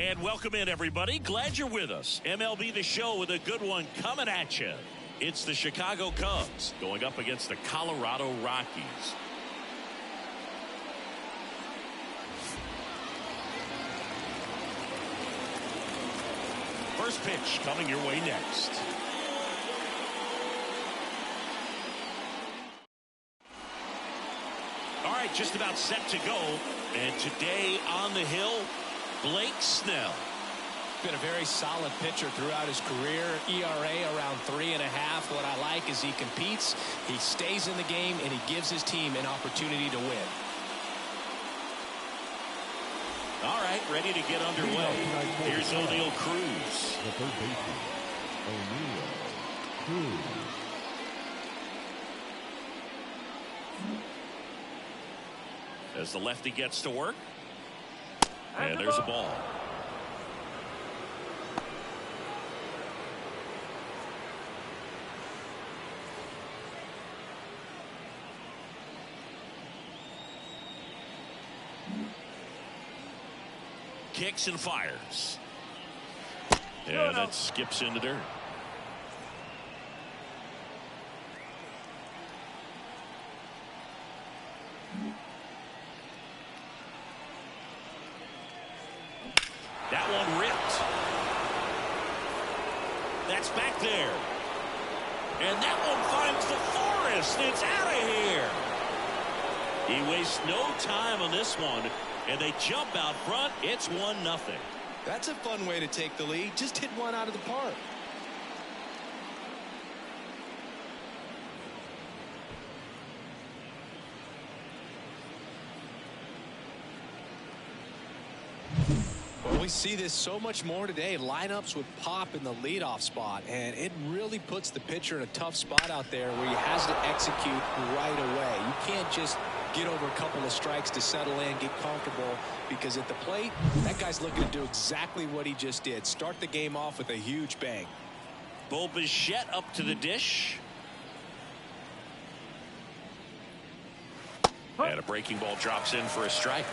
And welcome in, everybody. Glad you're with us. MLB The Show with a good one coming at you. It's the Chicago Cubs going up against the Colorado Rockies. First pitch coming your way next. All right, just about set to go. And today on the hill, Blake Snell. Been a very solid pitcher throughout his career. ERA around 3.5. What I like is he competes, he stays in the game, and he gives his team an opportunity to win. All right, ready to get underway. Here's O'Neal Cruz. The third baseman, O'Neal Cruz. As the lefty gets to work. And there's a ball. Kicks and fires. And that skips into dirt. That one ripped. That's back there. And that one finds the forest. It's out of here. He wastes no time on this one. And they jump out front. It's 1-0. That's a fun way to take the lead. Just hit one out of the park. Well, we see this so much more today. Lineups would pop in the leadoff spot, and it really puts the pitcher in a tough spot out there where he has to execute right away. You can't just get over a couple of strikes to settle in, get comfortable, because at the plate, that guy's looking to do exactly what he just did. Start the game off with a huge bang. Bo Bichette up to the dish. And a breaking ball drops in for a strike.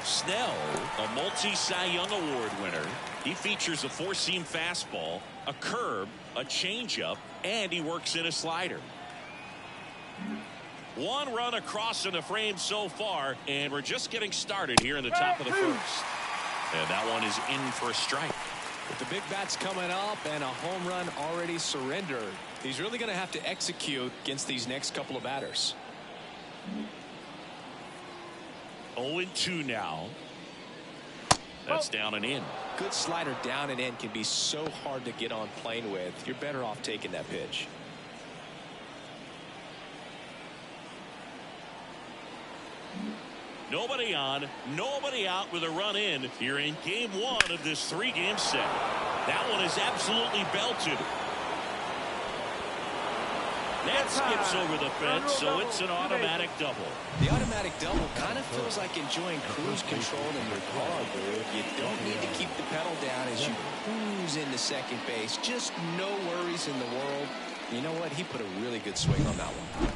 Snell, a multi-Cy Young Award winner. He features a four-seam fastball, a curve, a changeup, and he works in a slider. One run across in the frame so far, and we're just getting started here in the top of the first. And that one is in for a strike. With the big bats coming up and a home run already surrendered, he's really going to have to execute against these next couple of batters. 0-2 now. That's down and in. Good slider down and in can be so hard to get on plane with. You're better off taking that pitch. Nobody on, nobody out with a run in here in game one of this three-game set. That one is absolutely belted. That skips over the fence, so it's an automatic double. The automatic double kind of feels like enjoying cruise control in your car, dude. You don't need to keep the pedal down as you cruise into second base. Just no worries in the world. You know what? He put a really good swing on that one.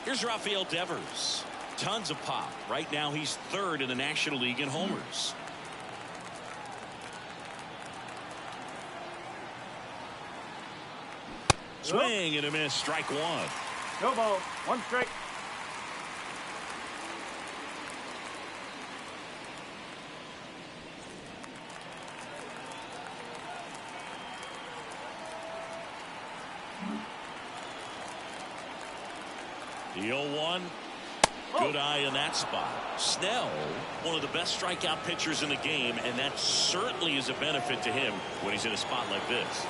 Here's Rafael Devers. Tons of pop. Right now he's third in the National League in homers. Swing and a miss. Strike one. No ball. One strike. The 0-1. Good eye in that spot. Snell, one of the best strikeout pitchers in the game, and that certainly is a benefit to him when he's in a spot like this.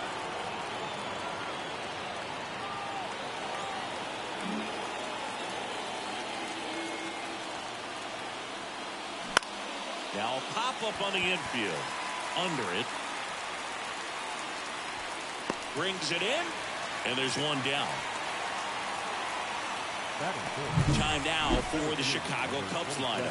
Now a pop-up on the infield. Under it. Brings it in, and there's one down. Time now for the Chicago Cubs lineup.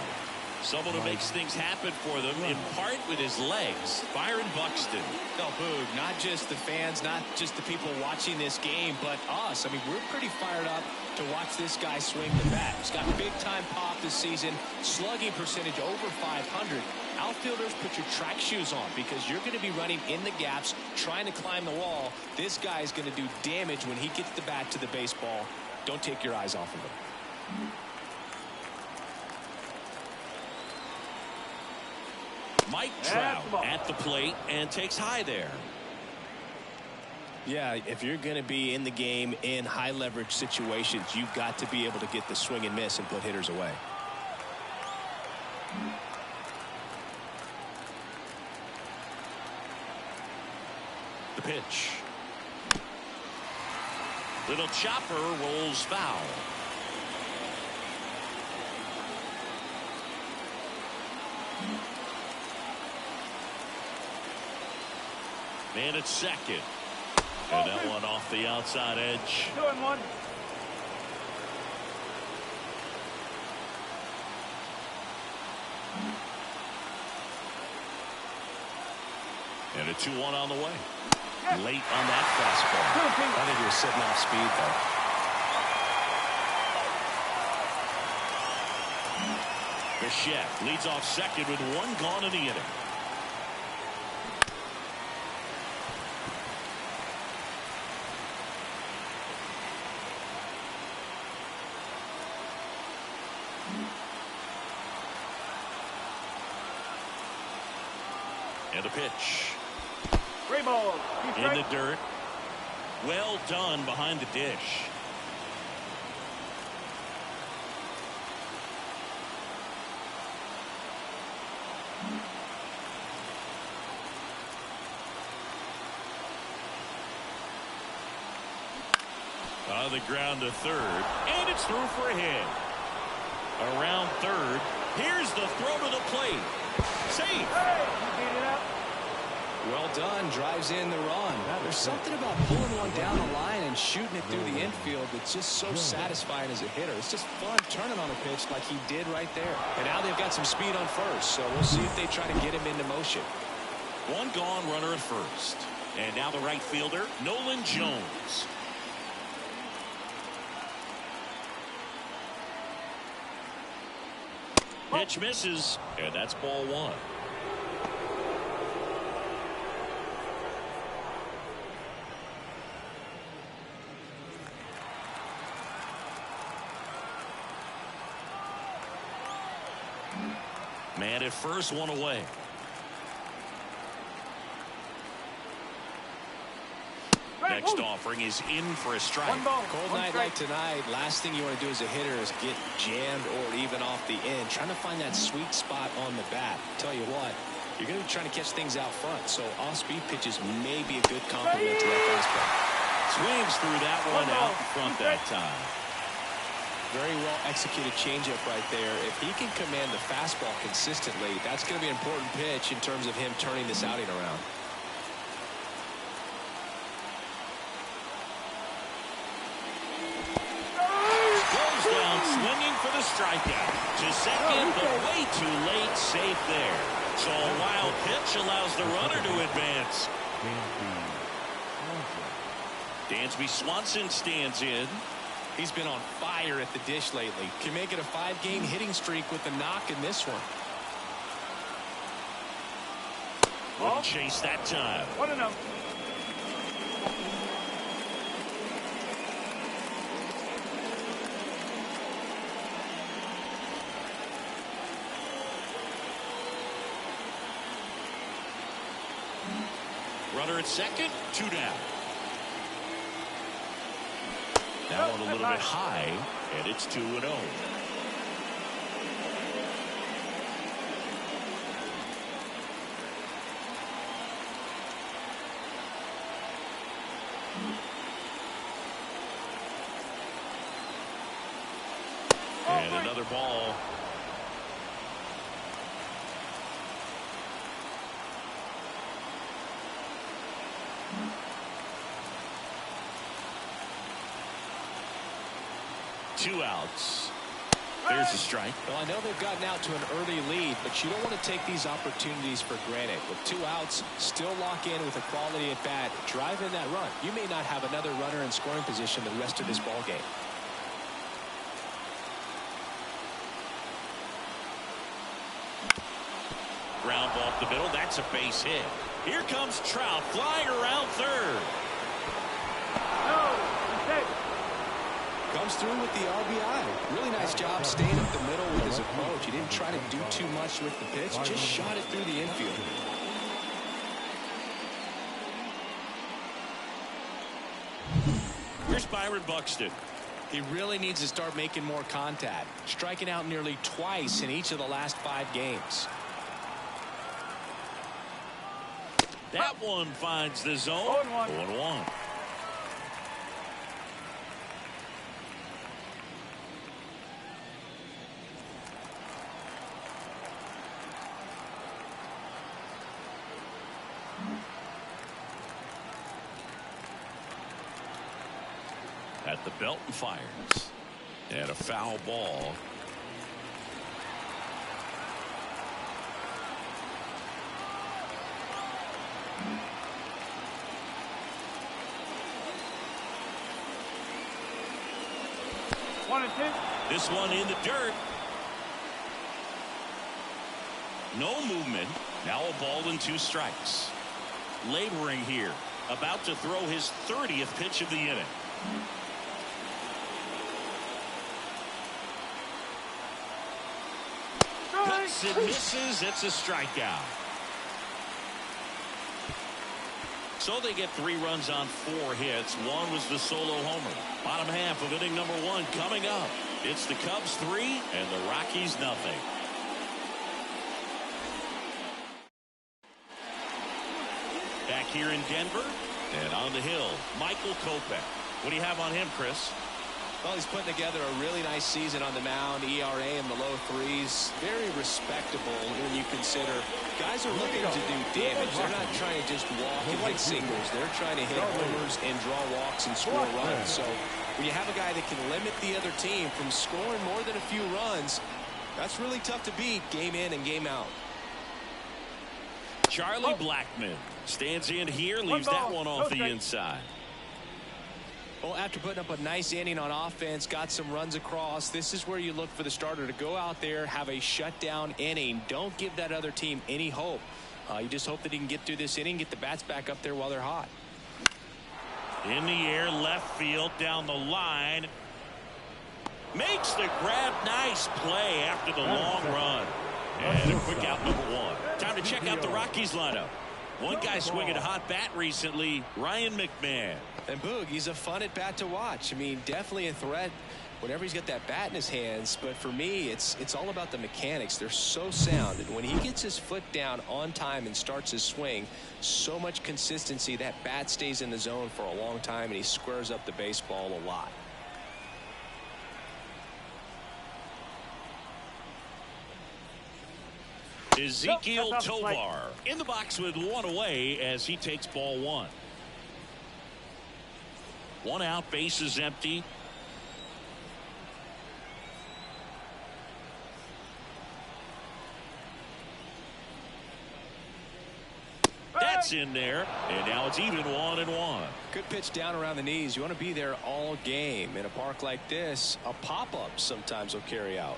Someone who makes things happen for them, in part with his legs. Byron Buxton. No, Boog, not just the fans, not just the people watching this game, but us. I mean, we're pretty fired up to watch this guy swing the bat. He's got big-time pop this season, slugging percentage over 500. Outfielders, put your track shoes on because you're going to be running in the gaps, trying to climb the wall. This guy is going to do damage when he gets the bat to the baseball. Don't take your eyes off of him. Mike Trout at the plate and takes high there. Yeah, if you're going to be in the game in high leverage situations, you've got to be able to get the swing and miss and put hitters away. The pitch. Little chopper rolls foul. Man at second. And that one off the outside edge. 2-1. And a 2-1 on the way. Late on that fastball. I think he was sitting off speed, though. Bichette leads off second with one gone in the inning. And a pitch. Three balls. In the dirt. Well done behind the dish. On the ground to third. And it's through for a hit. Around third. Here's the throw to the plate. Safe. Hey, you beat it up. Well done. Drives in the run. There's something about pulling one down the line and shooting it through the infield that's just so satisfying as a hitter. It's just fun turning on a pitch like he did right there. And now they've got some speed on first, so we'll see if they try to get him into motion. One gone, runner at first. And now the right fielder, Nolan Jones. Pitch misses, and that's ball one. Man at first, one away. Next offering is in for a strike. One ball. Cold night like tonight, last thing you want to do as a hitter is get jammed or even off the end. Trying to find that sweet spot on the bat. Tell you what, you're going to be trying to catch things out front, so off-speed pitches may be a good complement to that fastball. Swings through that one out in front that time. Very well executed changeup right there. If he can command the fastball consistently, that's going to be an important pitch in terms of him turning this outing around. Goes down swinging for the strikeout. To second, but way too late. Safe there. So a wild pitch allows the runner to advance. Dansby Swanson stands in. He's been on fire at the dish lately. Can make it a 5-game hitting streak with the knock in this one. Wouldn't chase that time. 1-0. Runner at second, 2 down. That one a little bit high, and it's 2-0. And another ball. Two outs. There's a strike. Well, I know they've gotten out to an early lead, but you don't want to take these opportunities for granted. With 2 outs, still lock in with a quality at bat. Drive in that run. You may not have another runner in scoring position the rest of this ball game. ground ball up the middle. That's a base hit. Here comes Trout flying around third. Comes through with the RBI. Really nice job staying up the middle with his approach. He didn't try to do too much with the pitch. Just shot it through the infield. Here's Byron Buxton. He really needs to start making more contact. Striking out nearly twice in each of the last 5 games. That one finds the zone. 0-1. At the belt and fires. And a foul ball. This one in the dirt. No movement. Now a ball and 2 strikes. Laboring here. About to throw his 30th pitch of the inning. Hits and misses. It's a strikeout. So they get 3 runs on 4 hits. 1 was the solo homer. Bottom half of inning number 1 coming up. It's the Cubs 3 and the Rockies nothing. Back here in Denver and on the hill, Michael Kopech. What do you have on him, Chris? Well, he's putting together a really nice season on the mound. ERA in the low 3s. Very respectable when you consider guys are looking to do damage. They're not trying to just walk and hit singles. They're trying to hit homers and draw walks and score runs. So when you have a guy that can limit the other team from scoring more than a few runs, that's really tough to beat game in and game out. Charlie Blackmon stands in here, leaves that one off the inside. Well, after putting up a nice inning on offense, got some runs across, this is where you look for the starter to go out there, have a shutdown inning. Don't give that other team any hope. You just hope that he can get through this inning, get the bats back up there while they're hot. In the air, left field, down the line. Makes the grab. Nice play after the long run. And a quick out number 1. Time to check out the Rockies lineup. One guy swinging a hot bat recently, Ryan McMahon. And Boog, he's a fun at bat to watch. I mean, definitely a threat whenever he's got that bat in his hands. But for me, it's all about the mechanics. They're so sound. And when he gets his foot down on time and starts his swing, so much consistency, that bat stays in the zone for a long time, and he squares up the baseball a lot. Ezekiel Tovar in the box with 1 away as he takes ball 1. 1 out, bases empty. That's in there, and now it's even 1-1. Good pitch down around the knees. You want to be there all game. In a park like this, a pop-up sometimes will carry out.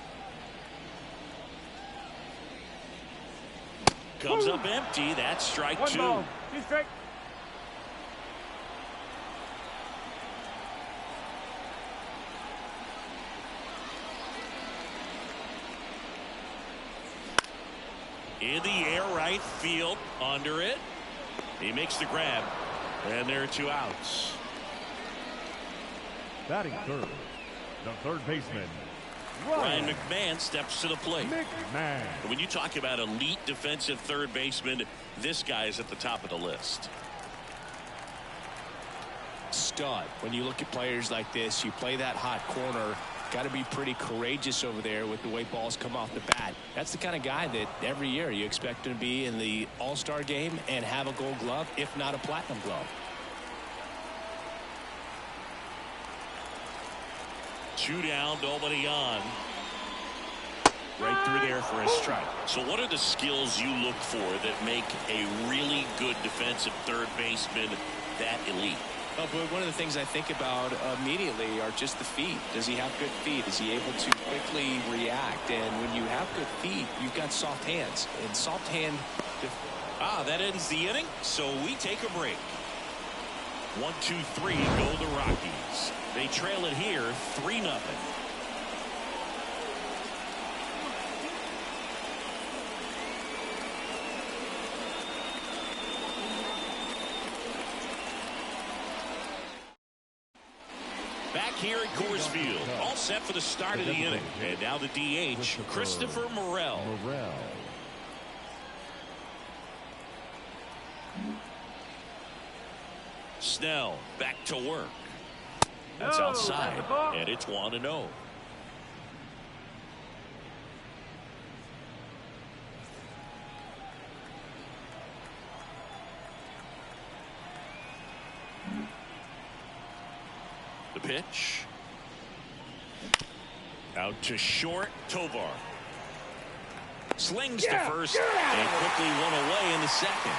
Comes up empty. That's strike 2. 2 strike. In the air, right field, under it. He makes the grab, and there are 2 outs. Batting third, the third baseman, Ryan McMahon steps to the plate. McMahon. When you talk about elite defensive third baseman, this guy is at the top of the list. Stud. When you look at players like this, you play that hot corner, got to be pretty courageous over there with the way balls come off the bat. That's the kind of guy that every year you expect him to be in the All-Star game and have a Gold Glove, if not a Platinum Glove. 2 down, nobody on. Right through there for a strike. So what are the skills you look for that make a really good defensive third baseman that elite? Oh, but one of the things I think about immediately are just the feet. Does he have good feet? Is he able to quickly react? And when you have good feet, you've got soft hands. And soft hand. That ends the inning, so we take a break. 1-2-3 go the Rockies. They trail it here 3-0. Back here at Coors Field, all set for the start of the inning. And now the DH, Christopher Morel. Snell back to work. That's outside, and it's 1-0. The pitch. Out to short, Tovar. Slings to first, and quickly one away in the second.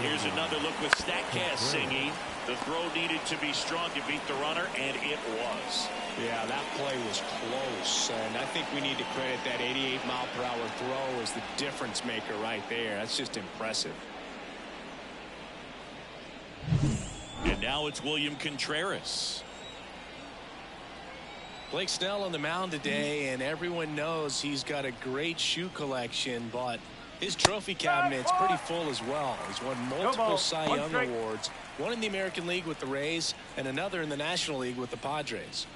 Here's another look with StatCast singing. The throw needed to be strong to beat the runner, and it was. Yeah, that play was close, and I think we need to credit that 88-mile-per-hour throw as the difference maker right there. That's just impressive. And now it's William Contreras. Blake Snell on the mound today, and everyone knows he's got a great shoe collection, but his trophy cabinet's pretty full as well. He's won multiple Cy Young awards, one in the American League with the Rays and another in the National League with the Padres.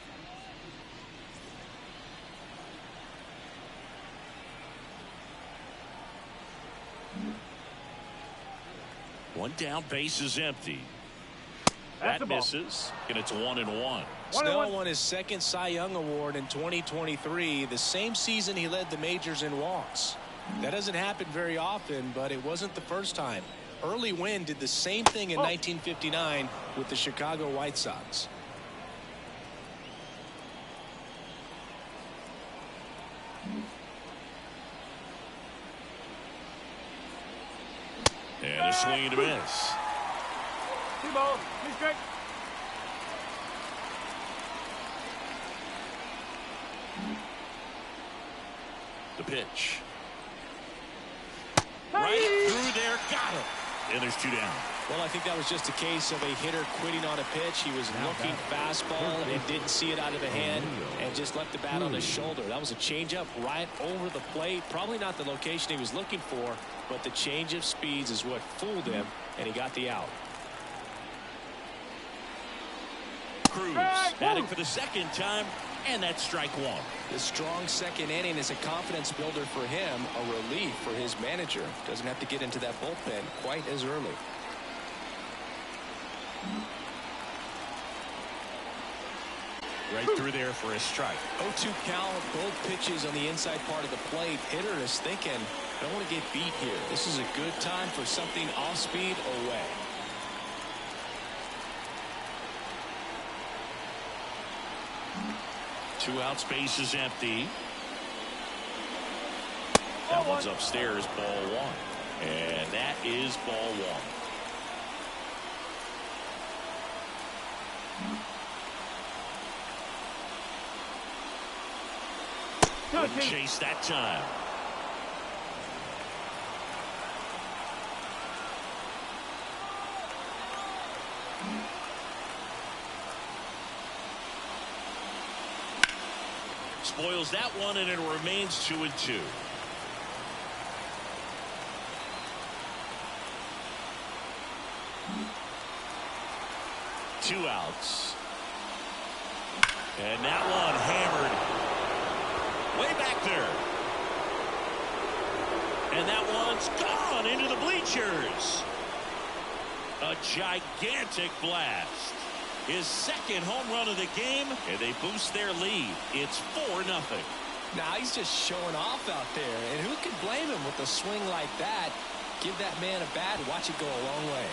One down, base is empty. That misses, and it's 1-1. Snell won his second Cy Young Award in 2023, the same season he led the majors in walks. That doesn't happen very often, but it wasn't the first time. Early Wynn did the same thing in 1959 with the Chicago White Sox. And a swing and a miss. 2 balls, 2 strikes. The pitch. Right through there, got him. And there's 2 down. Well, I think that was just a case of a hitter quitting on a pitch. He was looking fastball and didn't see it out of the hand and just left the bat on his shoulder. That was a changeup right over the plate. Probably not the location he was looking for, but the change of speeds is what fooled him, and he got the out. Cruz at it for the second time, and that's strike 1. The strong second inning is a confidence builder for him, a relief for his manager. Doesn't have to get into that bullpen quite as early. Right through there for a strike. 0-2 count, both pitches on the inside part of the plate. Hitter is thinking, I don't want to get beat here. This is a good time for something off speed away. Two outs, base is empty. That one's upstairs, ball 1. And that is ball 1. Couldn't chase that time. Spoils that one, and it remains 2-2. Two outs. And that one hammered way back there. And that one's gone into the bleachers. A gigantic blast. His second home run of the game, and they boost their lead. It's 4-0. Now he's just showing off out there, and who can blame him with a swing like that? Give that man a bat, watch it go a long way.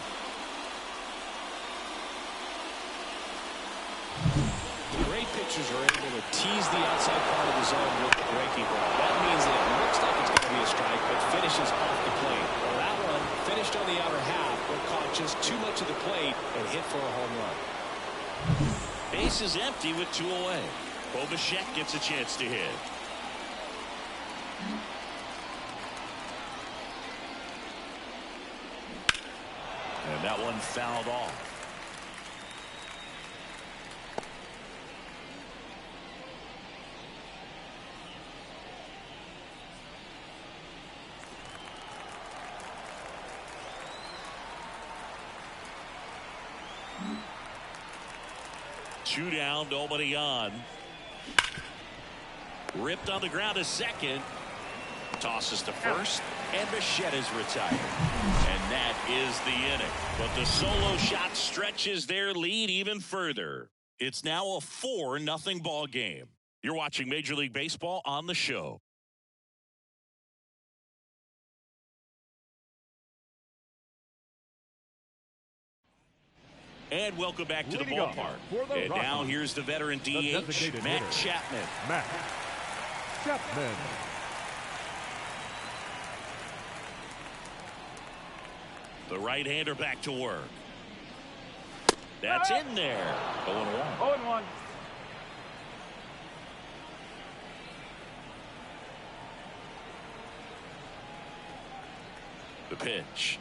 Great pitchers are able to tease the outside part of the zone with the breaking ball. That means that it looks like it's going to be a strike, but finishes off the plate. Well, that one finished finished on the outer half, but caught just too much of the plate and hit for a home run. Base is empty with 2 away. Bobachek gets a chance to hit. And that one fouled off. Two down, nobody on. Ripped on the ground to second. Tosses to first, and Bichette is retired. And that is the inning. But the solo shot stretches their lead even further. It's now a 4-0 ball game. You're watching Major League Baseball on the show. And welcome back to the ballpark. And now here's the veteran DH, Matt Chapman. Matt Chapman. The right-hander back to work. That's in there. 0-1. 0-1. The pitch.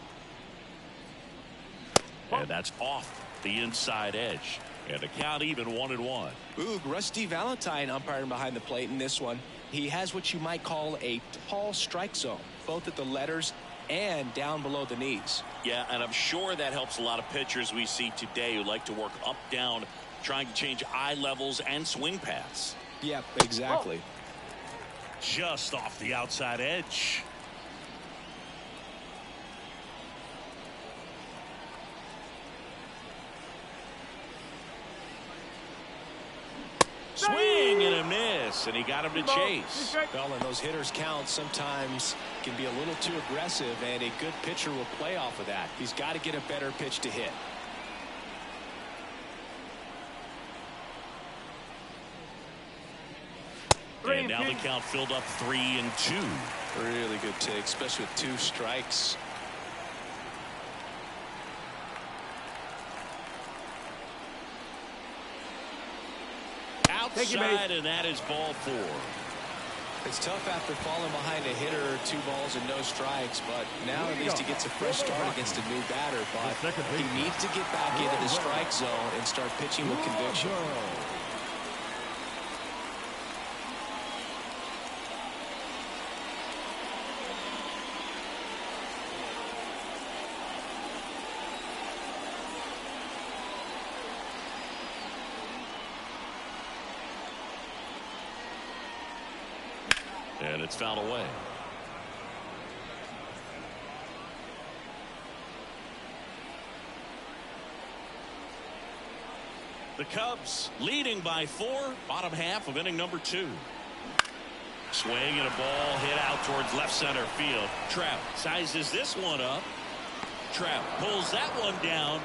And that's off the inside edge. And the count even 1-1. Boog, Rusty Valentine umpiring behind the plate in this one. He has what you might call a tall strike zone, both at the letters and down below the knees. Yeah, and I'm sure that helps a lot of pitchers we see today who like to work up, down, trying to change eye levels and swing paths. Yep, exactly. Just off the outside edge. Swing and a miss, and he got him to chase. Well, and those hitters' counts sometimes can be a little too aggressive, and a good pitcher will play off of that. He's got to get a better pitch to hit. And now the count filled up 3-2. Really good take, especially with 2 strikes. Outside, and that is ball 4. It's tough after falling behind a hitter, 2 balls and no strikes, but now at least he gets a fresh start against a new batter. But he needs to get back into the strike zone and start pitching with conviction. And it's fouled away. The Cubs leading by 4, bottom half of inning number 2. Swing and a ball hit out towards left center field. Trout sizes this one up. Trout pulls that one down.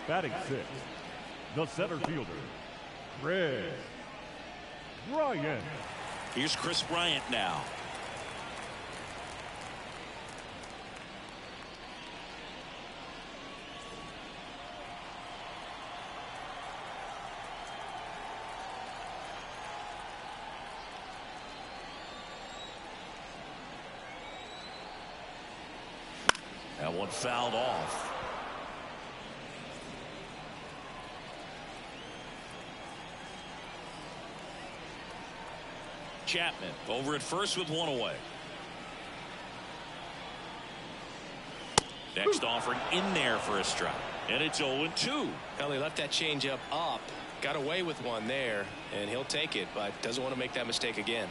Batting 6, the center fielder, Chris Bryant. Here's Chris Bryant now. That one fouled off. Chapman over at first with 1 away. Next offering in there for a strike. And it's 0-2. Well, he left that changeup up. Got away with one there, and he'll take it, but doesn't want to make that mistake again.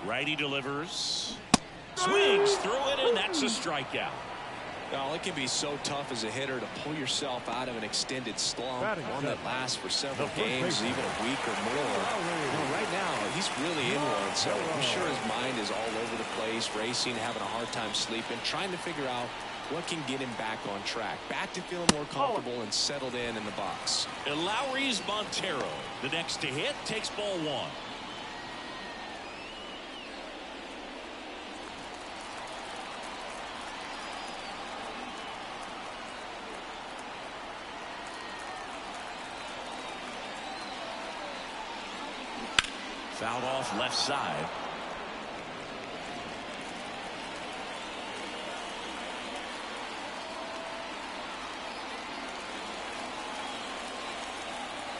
Righty delivers. Swings through it, and that's a strikeout. Well, it can be so tough as a hitter to pull yourself out of an extended slump, one that lasts for several games, even a week or more. Right now, he's really in one, so I'm sure his mind is all over the place, racing, having a hard time sleeping, trying to figure out what can get him back on track, back to feeling more comfortable and settled in the box. And Lowry's Montero, the next to hit, takes ball 1. Fouled off left side.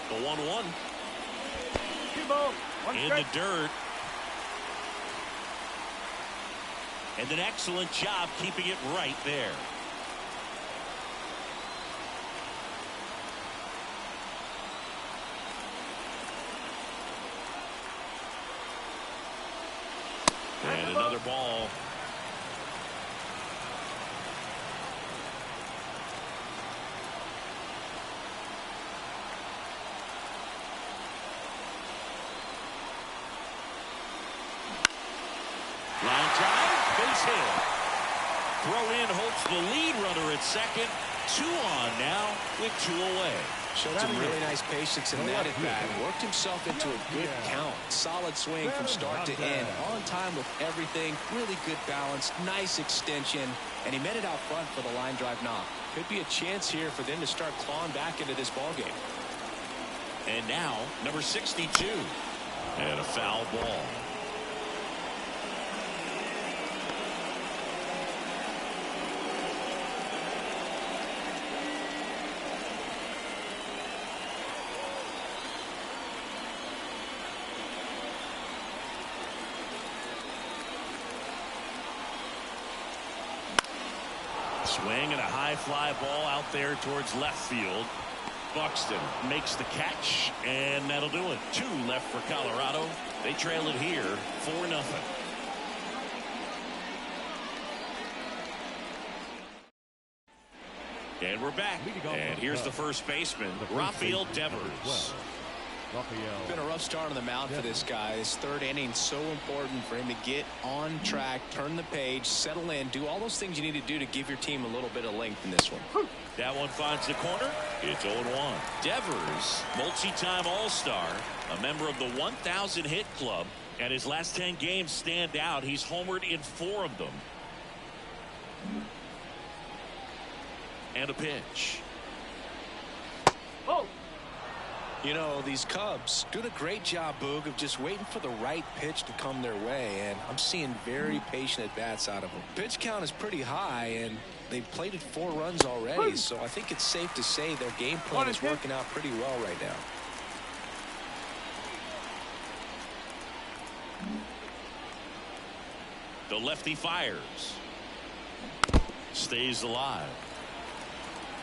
The 1-1. In the dirt. And an excellent job keeping it right there. And another ball. Line drive, base hit. Throw in hopes the lead runner at second. 2 on now with 2 away. Showed some really nice patience in that at bat. Worked himself into a good count. Solid swing from start to end. On time with everything. Really good balance. Nice extension. And he met it out front for the line drive knock. Could be a chance here for them to start clawing back into this ballgame. And now number 62. And a foul ball. Swing and a high fly ball out there towards left field. Buxton makes the catch, and that'll do it. 2 left for Colorado. They trail it here 4-0. And we're back. And here's the first baseman, Rafael Devers. It's been a rough start on the mound for this guy. His 3rd inning so important for him to get on track, turn the page, settle in, do all those things you need to do to give your team a little bit of length in this one. That one finds the corner. It's 0-1. Devers, multi-time All-Star, a member of the 1,000 hit club, and his last 10 games stand out. He's homered in 4 of them. And a pitch. Oh! You know, these Cubs doing a great job, Boog, of just waiting for the right pitch to come their way, and I'm seeing very patient at-bats out of them. Pitch count is pretty high, and they've plated 4 runs already, so I think it's safe to say their game plan is working out pretty well right now. The lefty fires. Stays alive.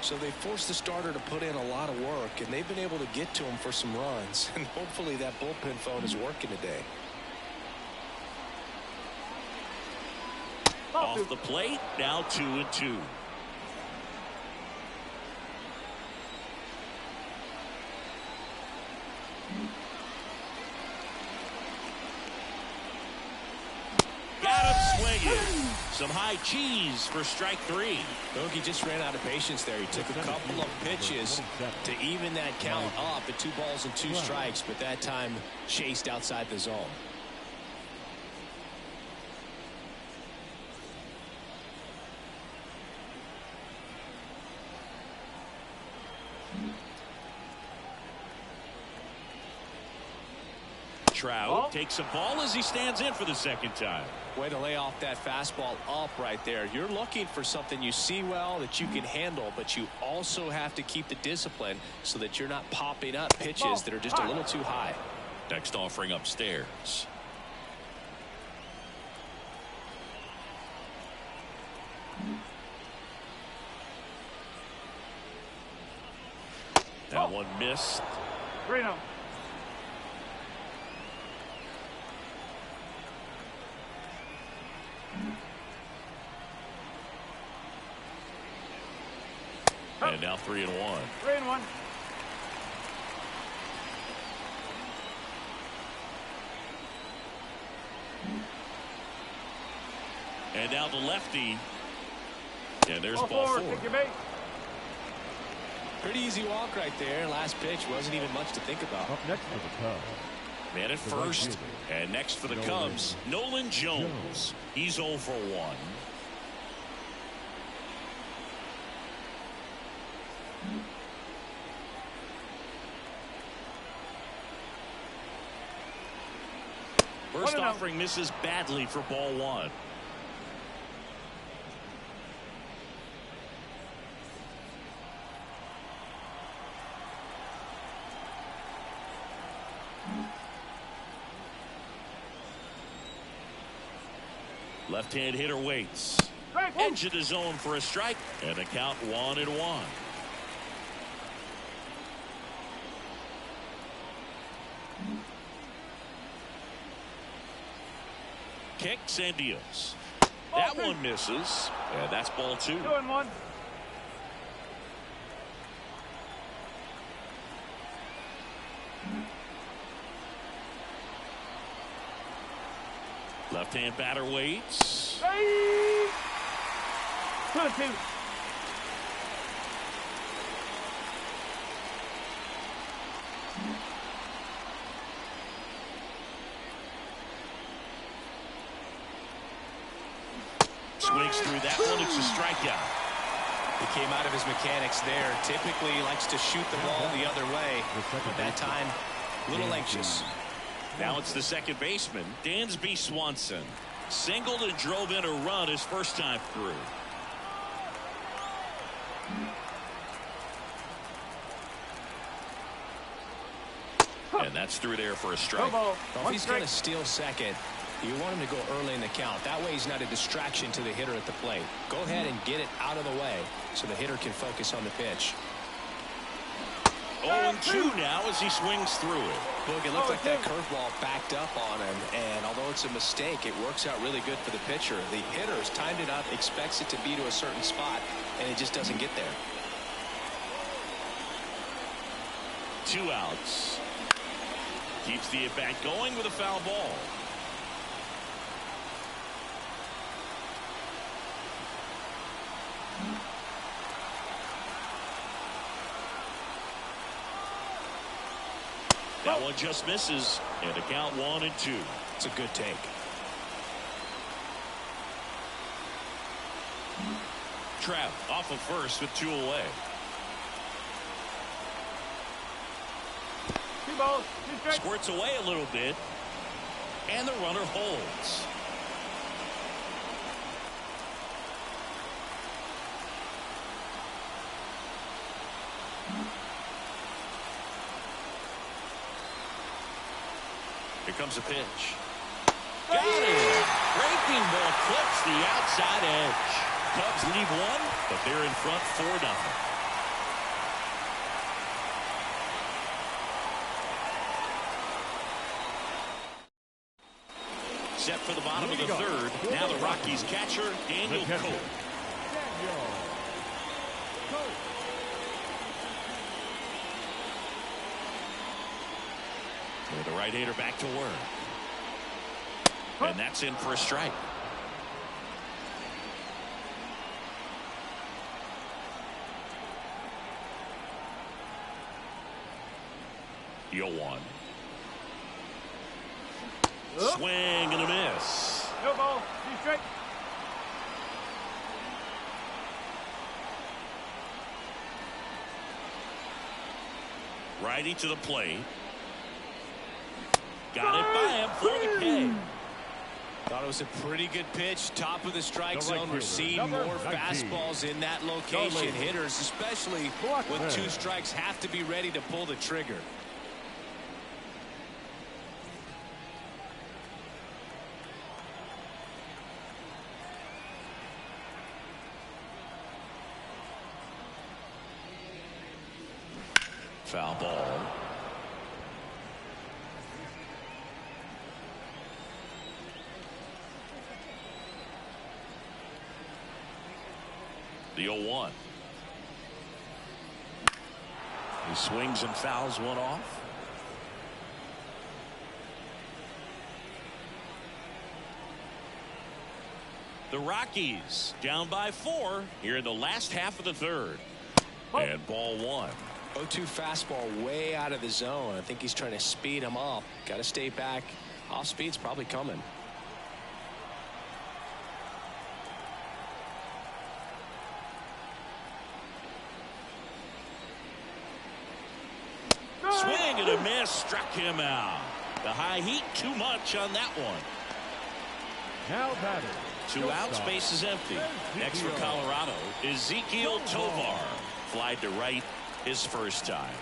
So they forced the starter to put in a lot of work, and they've been able to get to him for some runs. And hopefully that bullpen phone is working today. Off the plate, now 2-2. Got him swinging. Some high cheese for strike 3. Bogey just ran out of patience there. He took a couple of pitches to even that count up at 2 balls and 2 strikes, but that time chased outside the zone. Trout takes a ball as he stands in for the 2nd time. Way to lay off that fastball up right there. You're looking for something you see well that you can handle, but you also have to keep the discipline so that you're not popping up pitches that are just a little too high. Next offering upstairs. That one missed. 3-0. And now 3-1. 3-1. And now the lefty. And there's Ball ball 4. Take your base. Pretty easy walk right there. Last pitch wasn't even much to think about. Up next for the Cubs. Man at first. And next for the Cubs, Nolan Jones. He's 0 for 1. First offering misses badly for ball one. Left-hand hitter waits. Edge of the zone for a strike, and the count 1-1. Kicks and deals. That one misses, and that's ball 2. 2-1. Left-hand batter waits. 2-2. Swings through that one. It's a strikeout. He came out of his mechanics there. Typically he likes to shoot the ball the other way, but that time a little anxious. Now it's the second baseman, Dansby Swanson. Singled and drove in a run his first time through. And that's through there for a strike. Well, if he's going to steal second, you want him to go early in the count. That way he's not a distraction to the hitter at the plate. Go ahead and get it out of the way so the hitter can focus on the pitch. 0-2 now as he swings through it. Look, it looked like that curveball backed up on him, and although it's a mistake, it works out really good for the pitcher. The hitter has timed it up, expects it to be to a certain spot, and it just doesn't get there. 2 outs. Keeps the at-bat going with a foul ball. That one just misses, and the count 1-2. It's a good take. Trout off of first with 2 away. 2 balls, 2 strikes. Squirts away a little bit, and the runner holds. Here comes a pitch. Got it. Breaking ball clips the outside edge. Cubs leave 1, but they're in front 4-0. Set for the bottom of the third. Now the Rockies catcher, Daniel Cole. With the right-hander back to work. And that's in for a strike. The 0-1. Swing and a miss. No ball, 2 strikes. Righty to the plate. Got it by him for the K. Thought it was a pretty good pitch. Top of the strike zone. We're seeing more fastballs in that location. Hitters, especially with 2 strikes, have to be ready to pull the trigger. Foul ball. The 0-1. He swings and fouls one off. The Rockies down by 4 here in the last half of the third. And ball 1. 0-2 fastball way out of the zone. I think he's trying to speed him up. Got to stay back. Off speed's probably coming. Swing and a miss, struck him out. The high heat, too much on that one. Now batting. 2 outs, base is empty. Next for Colorado, Ezequiel Tovar. Flied to right his first time.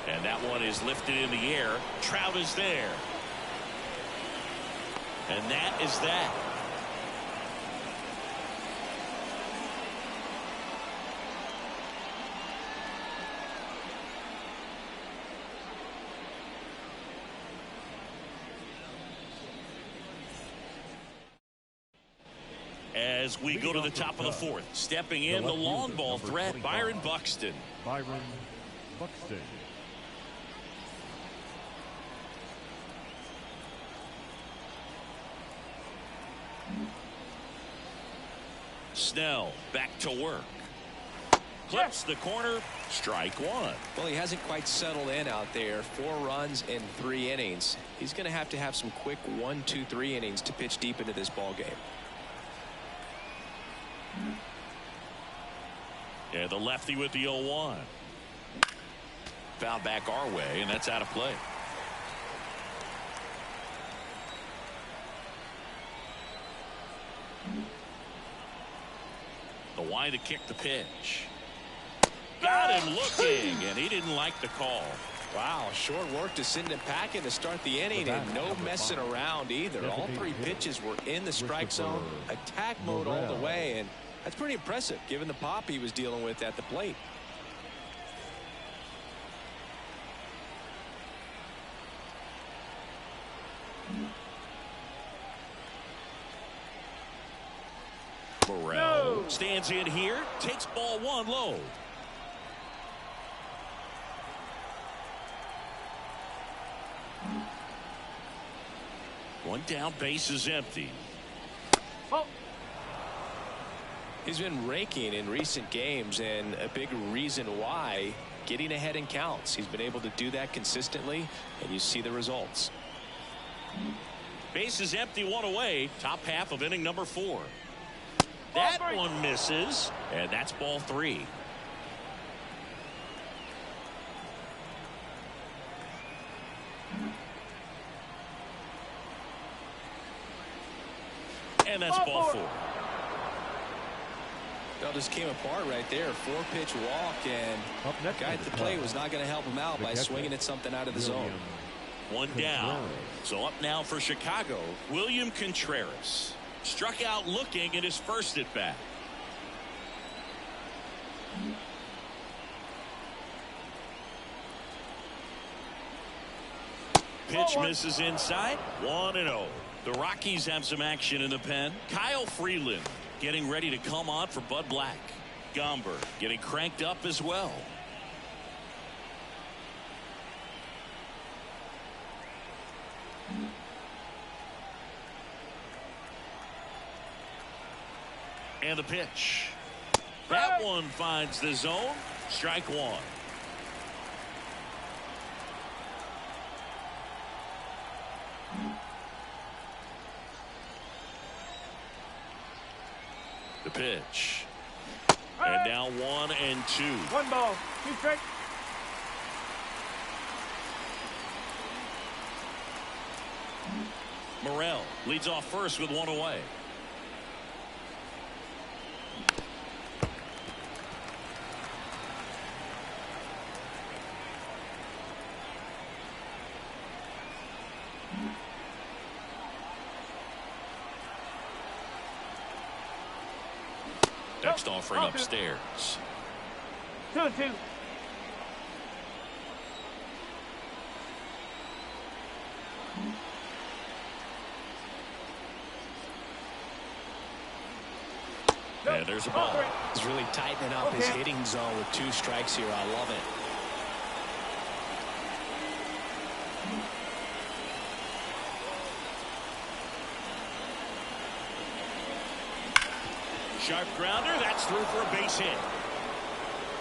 And that one is lifted in the air. Trout is there. And that is that. As we go to the top of the fourth, stepping in the long ball threat, Byron Buxton. Byron Buxton. Snell back to work. Clips the corner. Strike one. Well, he hasn't quite settled in out there. 4 runs in 3 innings. He's going to have some quick 1, 2, 3 innings to pitch deep into this ball game. Yeah, the lefty with the 0-1. Foul back our way, and that's out of play. The wind to kick the pitch. Got him looking, and he didn't like the call. Wow, short work to send him packing to start the inning, and no messing around either. All 3 pitches were in the strike zone, attack mode all the way, and that's pretty impressive given the pop he was dealing with at the plate. Morel stands in here, takes ball 1 low. One down, base is empty. Oh. He's been raking in recent games, and a big reason why, getting ahead in counts. He's been able to do that consistently, and you see the results. Base is empty, 1 away. Top half of inning number 4. That one misses, and that's ball 3. And that's ball 4. Well, just came apart right there. 4-pitch walk, and the guy at the plate was not going to help him out by swinging at something out of the zone. 1 down. So up now for Chicago, William Contreras. Struck out looking at his first at bat. Pitch misses inside. 1-0. The Rockies have some action in the pen. Kyle Freeland getting ready to come on for Bud Black. Gomber getting cranked up as well. And the pitch. That one finds the zone. Strike 1. The pitch. And now 1 and 2. 1 ball, 2 strikes. Morel leads off first with 1 away. Next offering upstairs. 2-2. And there's a ball. He's really tightening up his hitting zone with 2 strikes here. I love it. Sharp grounder. That's through for a base hit.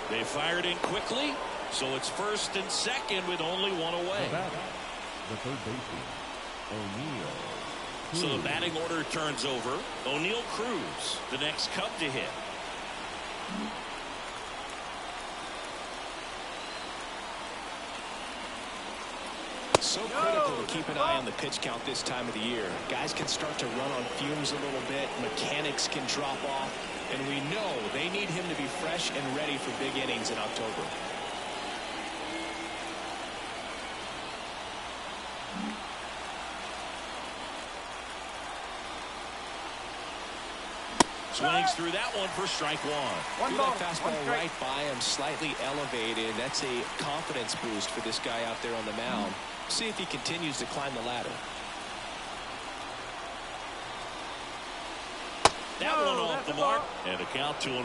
They fired in quickly, so it's first and second with only 1 away. The third baseman, O'Neill. So the batting order turns over. O'Neill Cruz, the next Cub to hit. So critical to keep an eye on the pitch count this time of the year. Guys can start to run on fumes a little bit. Mechanics can drop off. And we know they need him to be fresh and ready for big innings in October. Swings through that one for strike one. Threw that fastball right by him, slightly elevated. That's a confidence boost for this guy out there on the mound. See if he continues to climb the ladder. That one off the mark, and a count 2-1.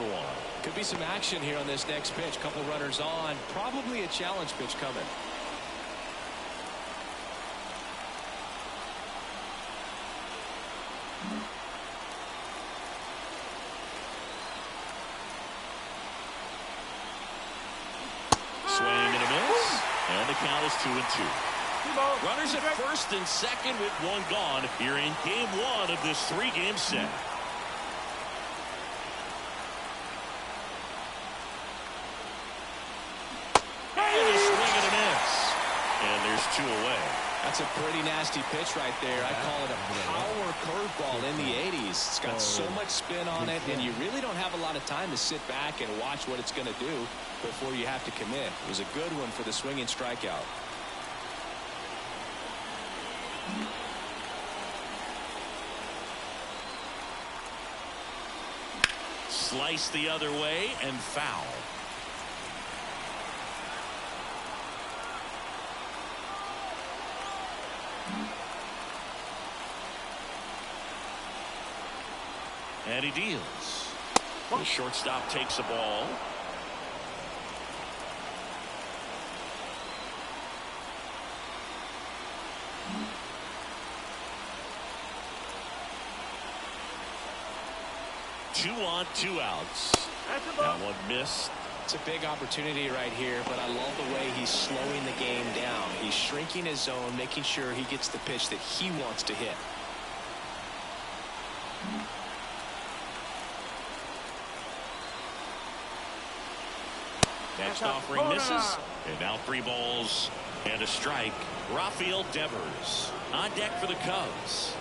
Could be some action here on this next pitch. Couple runners on. Probably a challenge pitch coming. Swing and a miss, and the count is 2-2. Runners at first and second with one gone here in game one of this three-game set. And a swing and a miss. And there's two away. That's a pretty nasty pitch right there. I call it a power curveball in the 80s. It's got so much spin on it, and you really don't have a lot of time to sit back and watch what it's going to do before you have to commit. It was a good one for the swinging strikeout. Slice the other way and foul. And he deals. The shortstop takes the ball. Two on, two outs. That one missed. It's a big opportunity right here, but I love the way he's slowing the game down. He's shrinking his zone, making sure he gets the pitch that he wants to hit. Next offering misses. And now 3 balls and a strike. Rafael Devers on deck for the Cubs.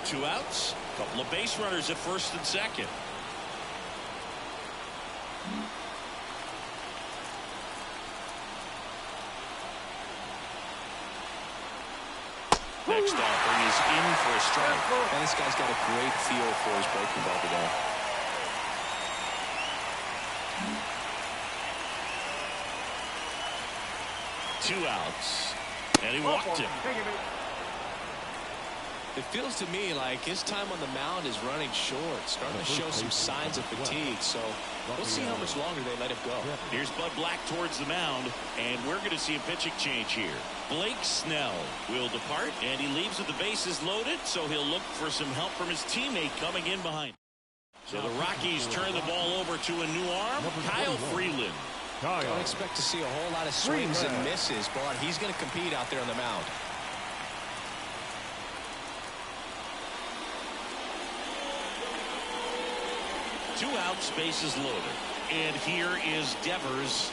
2 outs. Couple of base runners at first and second. Next offering is in for a strike. And this guy's got a great feel for his breaking ball today. Two outs. And he walked him. It feels to me like his time on the mound is running short, starting to show some signs of fatigue. So we'll see how much longer they let him go. Here's Bud Black towards the mound, and we're going to see a pitching change here. Blake Snell will depart, and he leaves with the bases loaded, so he'll look for some help from his teammate coming in behind. So the Rockies turn the ball over to a new arm, Kyle Freeland. Don't expect to see a whole lot of swings and misses, but he's going to compete out there on the mound. Two outs, bases loaded. And here is Devers.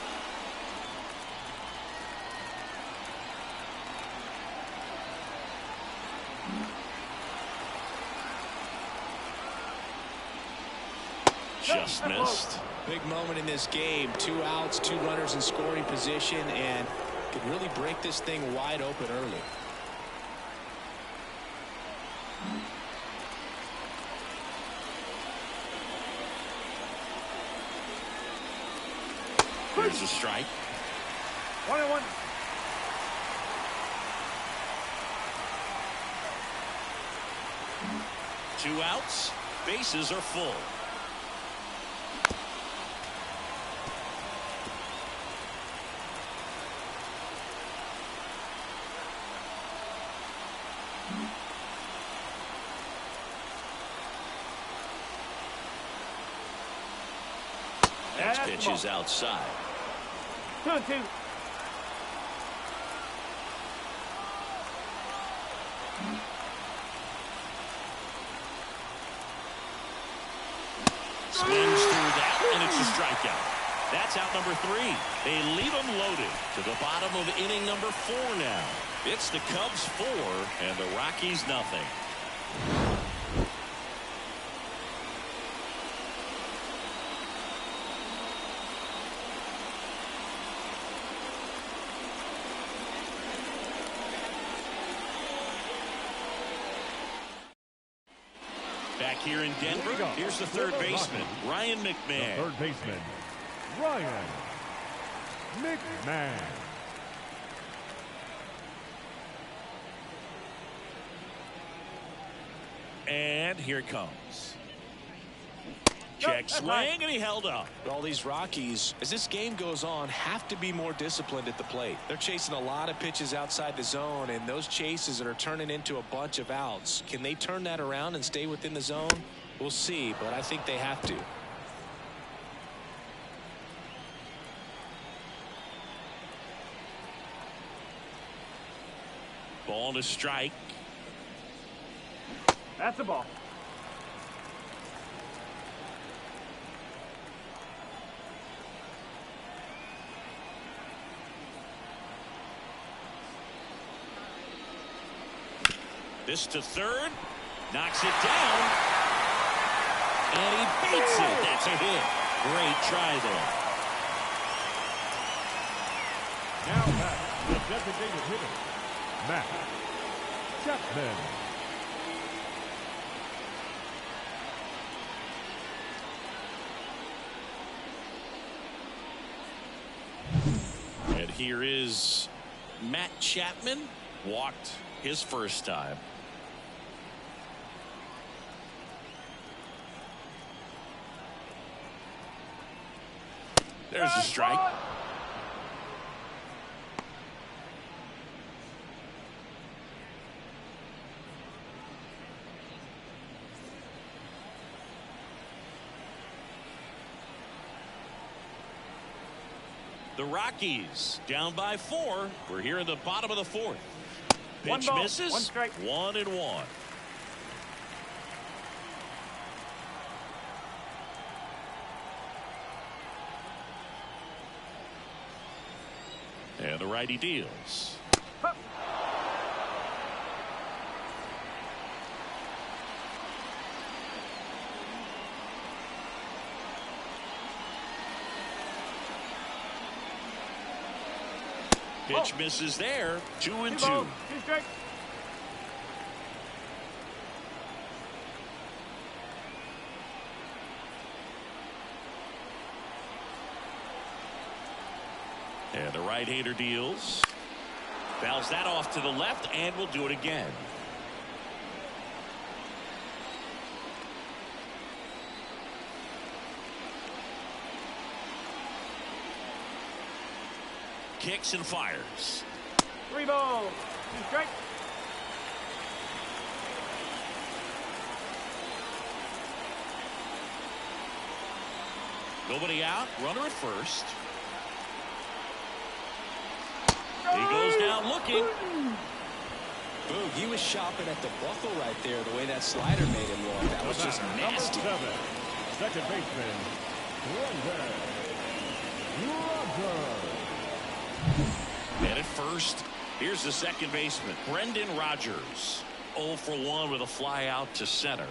Just missed. Big moment in this game. 2 outs, 2 runners in scoring position, and could really break this thing wide open early. Here's a strike. 1-1. Two outs. Bases are full. Next pitch is outside. 2-2. Swings through that And it's a strikeout. That's out number 3. They leave them loaded to the bottom of inning number 4 now. It's the Cubs 4 and the Rockies nothing. Back here in Denver, here's the third baseman, Ryan McMahon. Third baseman, Ryan McMahon. And here it comes. Check swing, and he held up. All these Rockies, as this game goes on, have to be more disciplined at the plate. They're chasing a lot of pitches outside the zone, and those chases are turning into a bunch of outs. Can they turn that around and stay within the zone? We'll see, but I think they have to. Ball to strike. That's a ball. This to third. Knocks it down. And he beats it. That's a hit. Great try there. Now back, the designated hitter, Matt Chapman. And here is Matt Chapman. Walked his first time. There's a strike. The Rockies down by 4. We're here in the bottom of the 4th. Pitch misses. 1 strike. 1-1. And the righty deals. Pitch misses there. 2-2. 2 strikes. And the right-hander deals. Fouls that off to the left, and will do it again. Kicks and fires. 3 balls. 2 strikes. Nobody out. Runner at first. He goes down looking. Boog, he was shopping at the buckle right there, the way that slider made him look. That was just nasty. Number 7, second baseman, Rogers. And at first, here's the second baseman, Brendan Rodgers. 0 for 1 with a fly out to center.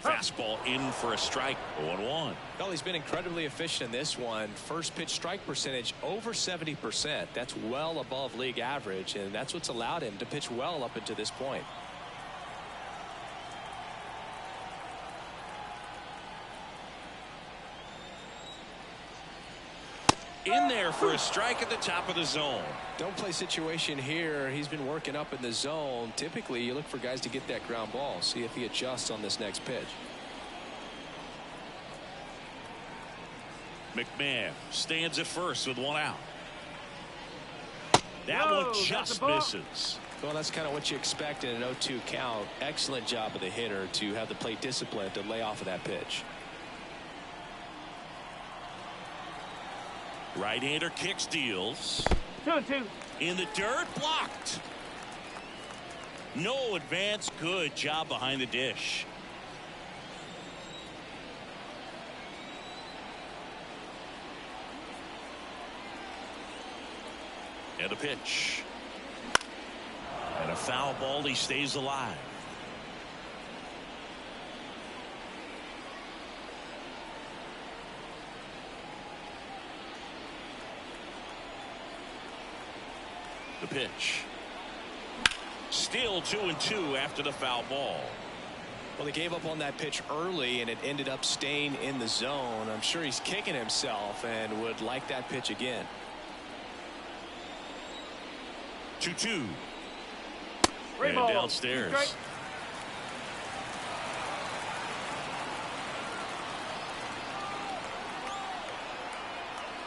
Fastball in for a strike. 0-1. Well, he's been incredibly efficient in this one. First pitch strike percentage over 70%. That's well above league average, and that's what's allowed him to pitch well up until this point. In there for a strike at the top of the zone. Don't play situation here. He's been working up in the zone. Typically, you look for guys to get that ground ball. See if he adjusts on this next pitch. McMahon stands at first with 1 out. That Whoa, one that's just a ball. misses. Well, that's kind of what you expect in an 0-2 count. Excellent job of the hitter to have the plate discipline to lay off of that pitch. Right-hander kicks, deals. 2-2. In the dirt, blocked. No advance. Good job behind the dish. And a pitch. And a foul ball. He stays alive. The pitch. Still 2-2 after the foul ball. Well, they gave up on that pitch early, and it ended up staying in the zone. I'm sure he's kicking himself and would like that pitch again. 2-2. Three And balls. downstairs. Strike.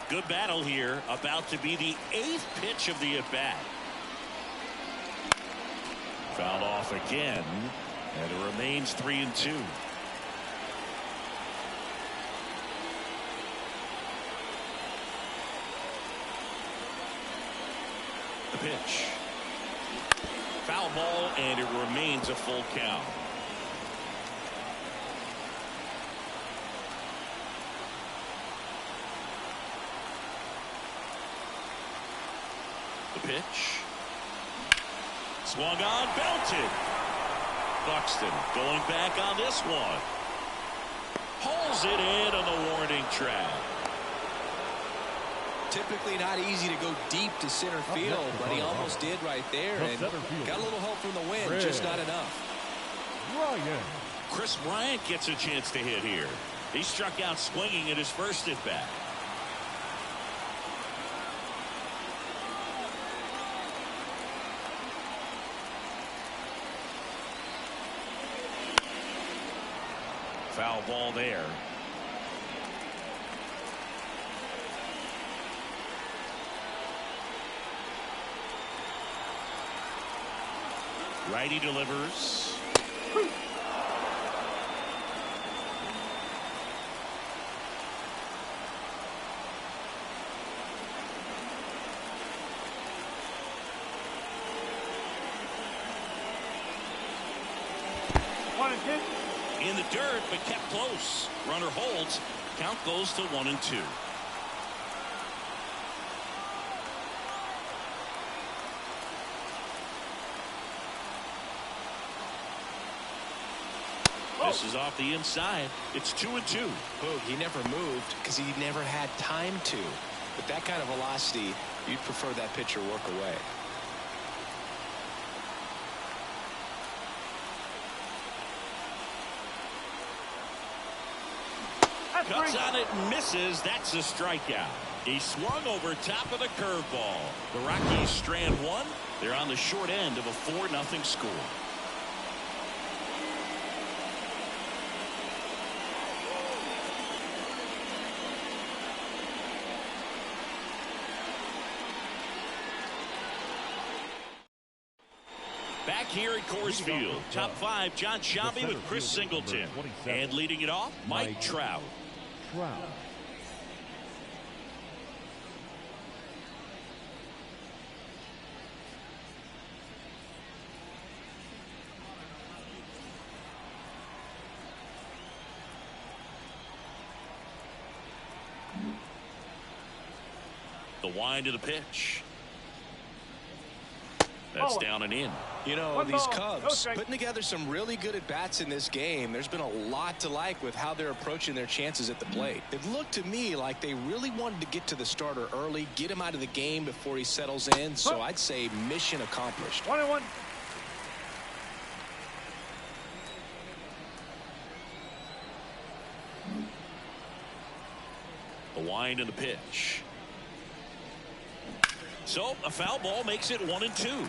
Good battle here. About to be the 8th pitch of the at-bat. Fouled off again. And it remains 3-2. The pitch. Foul ball, and it remains a full count. The pitch. Swung on, belted. Buxton going back on this one. Pulls it in on the warning track. Typically not easy to go deep to center field, but he almost did right there, and got a little help from the wind, just not enough. Ryan. Chris Bryant gets a chance to hit here. He struck out swinging at his first at bat. Foul ball there. Righty delivers. In the dirt, but kept close. Runner holds. Count goes to 1-2. This is off the inside. It's 2-2. Boog, he never moved because he never had time to. With that kind of velocity, you'd prefer that pitcher work away. Cuts on it and misses. That's a strikeout. He swung over top of the curveball. The Rockies strand one. They're on the short end of a 4-0 score. Back here at Coors Field, top 5, John Sciambi with Chris Singleton. And leading it off, Mike Trout. The wind of the pitch. That's down and in. You know, these Cubs putting together some really good at-bats in this game. There's been a lot to like with how they're approaching their chances at the plate. It looked to me like they really wanted to get to the starter early, get him out of the game before he settles in. So I'd say mission accomplished. 1-1. The wind of the pitch. So a foul ball makes it 1-2.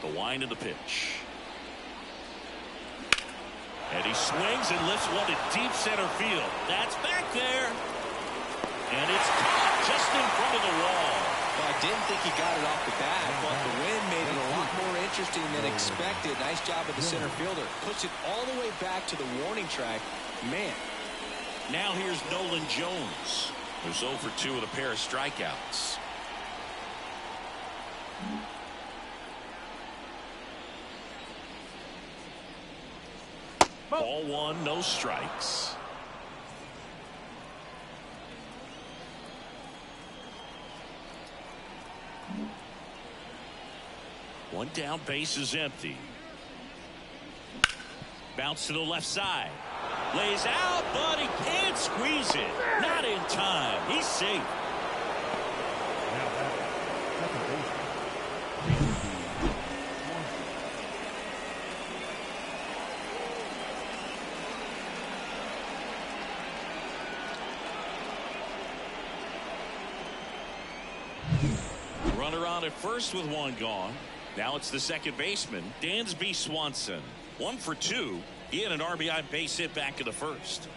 The wind of the pitch. And he swings and lifts one to deep center field. That's back there. And it's caught just in front of the wall. Well, I didn't think he got it off the bat, but the wind made it a lot more interesting than expected. Nice job of the center fielder. Puts it all the way back to the warning track. Man, Now here's Nolan Jones, who's 0 for 2 with a pair of strikeouts. Ball 1, no strikes. One down, base is empty. Bounce to the left side. Lays out, but he can't squeeze it. Not in time. He's safe. Now that's second baseman. Runner on at first with one gone. Now it's the second baseman, Dansby Swanson. 1 for 2. He had an RBI base hit back in the first.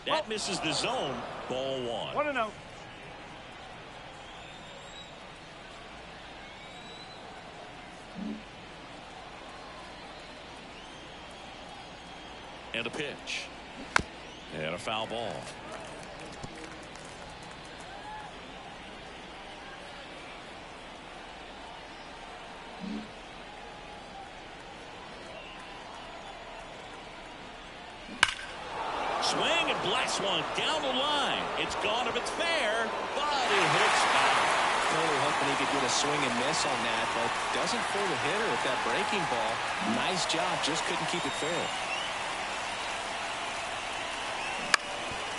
That misses the zone. Ball 1. 1-0. And a pitch. And a foul ball. Swing and blast one down the line. It's gone if it's fair, but it hits foul. Totally hoping he could get a swing and miss on that, but doesn't fool the hitter with that breaking ball. Nice job, just couldn't keep it fair.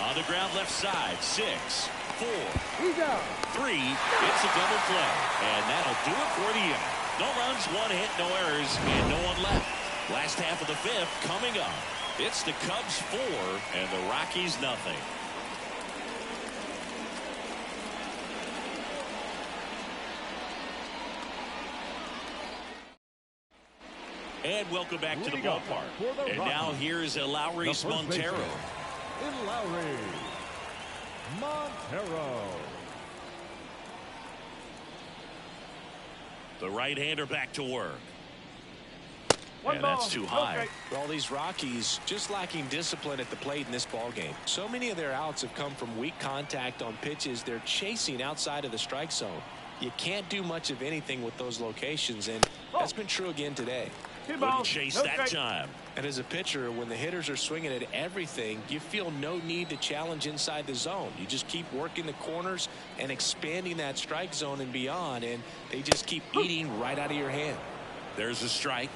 On the ground left side, 6, 4, He's out. 3. It's a double play, and that'll do it for the inning. No runs, 1 hit, no errors, and no one left. Last half of the 5th coming up. It's the Cubs 4 and the Rockies nothing. And welcome back to the ballpark. And now here's Eleuris Montero. Eleuris Montero. The right-hander back to work. One And ball. that's too high. Okay. Well, these Rockies just lacking discipline at the plate in this ball game. So many of their outs have come from weak contact on pitches they're chasing outside of the strike zone. You can't do much of anything with those locations, and that's been true again today. 2 Couldn't balls. chase No that strike. time. And as a pitcher, when the hitters are swinging at everything, you feel no need to challenge inside the zone. You just keep working the corners and expanding that strike zone and beyond, and they just keep eating right out of your hand. There's a strike.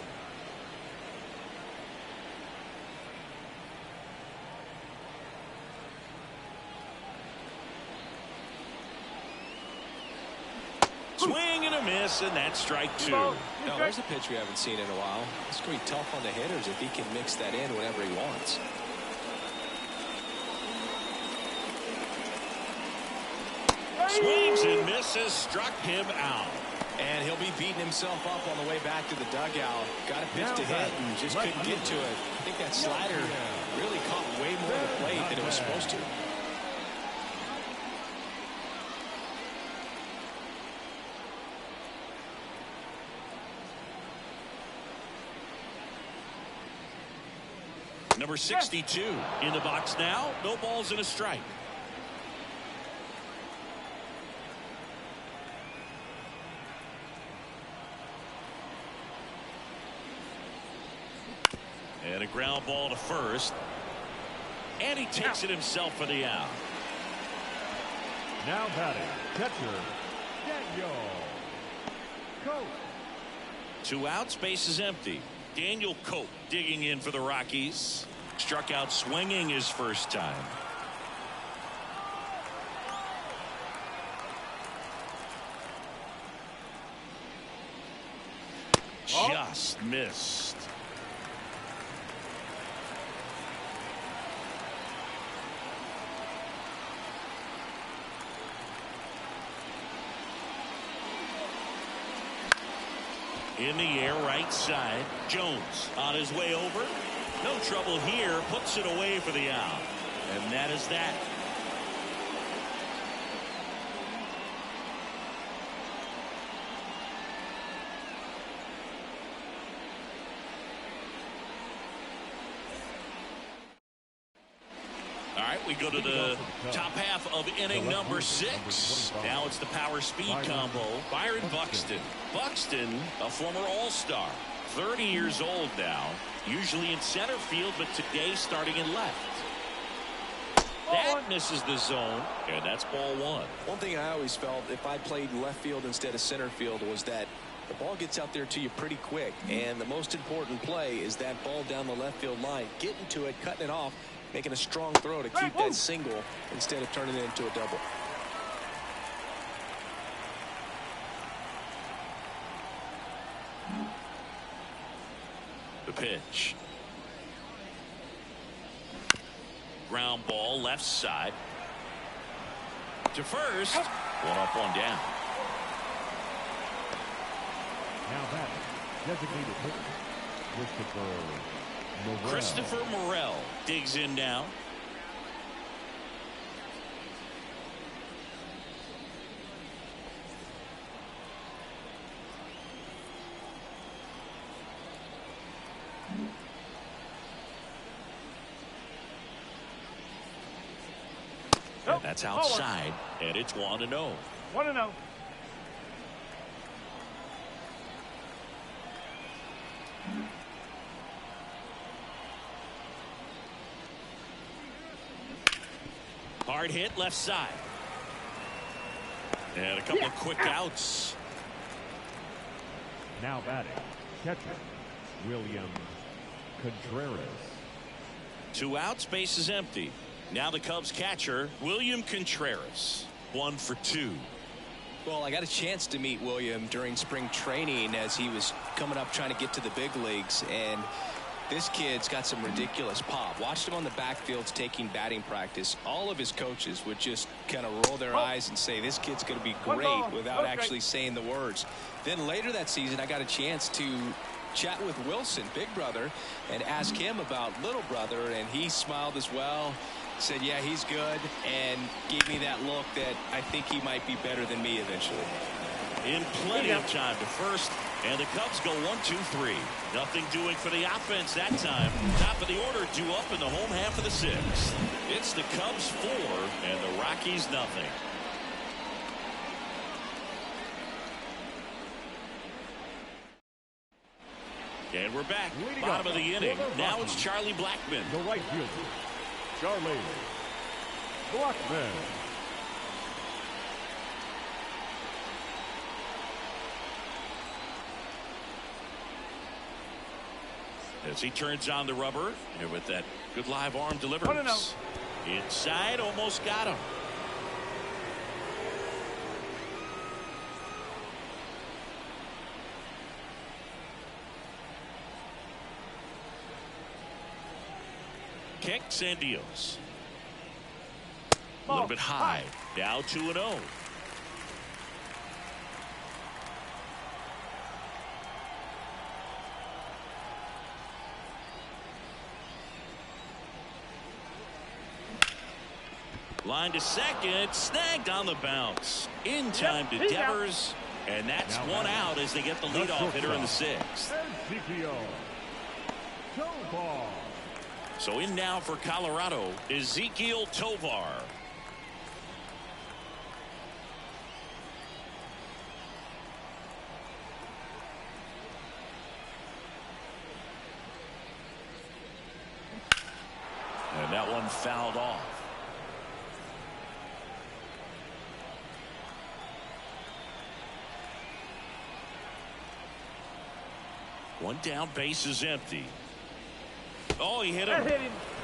Swing and a miss, and that's strike 2. No, there's a pitch we haven't seen in a while. It's going to be tough on the hitters if he can mix that in whenever he wants. Swings and misses, struck him out. And he'll be beating himself up on the way back to the dugout. Got a pitch to hit and just couldn't get to it. I think that slider really caught way more of the plate than it was supposed to. Number 62 in the box now. No balls and a strike. And a ground ball to first. And he takes it himself for the out. Now batting, catcher, Daniel Cope. 2 outs, base is empty. Daniel Cope digging in for the Rockies. Struck out swinging his first time. Just missed. In the air, right side. Jones on his way over. No trouble here. Puts it away for the out. And that is that. we go to the top half of inning number 6. Now it's the power speed combo. Byron Buxton. Buxton, a former all-star, 30 years old now, usually in center field, but today starting in left. That misses the zone, and that's ball 1. One thing I always felt if I played left field instead of center field was that the ball gets out there to you pretty quick, and the most important play is that ball down the left field line, getting to it, cutting it off, making a strong throw to keep that single instead of turning it into a double. The pitch. Ground ball left side to first. One up, one down. Now that designated hitter, Christopher Morel digs in now. And that's outside, and it's 1-0. 1-0. Hard hit left side. And a couple of quick outs. Now batting, catcher, William Contreras. 2 outs, base is empty. Now the Cubs catcher, William Contreras. 1 for 2. Well, I got a chance to meet William during spring training as he was coming up trying to get to the big leagues, and this kid's got some ridiculous pop. Watched him on the backfields taking batting practice. All of his coaches would just kind of roll their eyes and say this kid's going to be great without actually saying the words. Then later that season I got a chance to chat with Wilson, big brother, and ask him about little brother, and he smiled as well, said yeah, he's good, and gave me that look that I think he might be better than me eventually. In plenty of time to first, and the Cubs go 1-2-3. Nothing doing for the offense that time. Top of the order due up in the home half of the 6th. It's the Cubs 4 and the Rockies nothing. And we're back. Bottom of the inning. Now it's Charlie Blackmon. The right fielder, Charlie Blackmon. As he turns on the rubber, and with that good live arm delivers. Inside, almost got him. Kicks and deals. A little bit high. Now 2-0. Line to second, snagged on the bounce. In time to Devers, and that's one out as they get the leadoff hitter in the 6th. So in now for Colorado, Ezequiel Tovar. And that one fouled off. One down, base is empty. Oh, he hit him.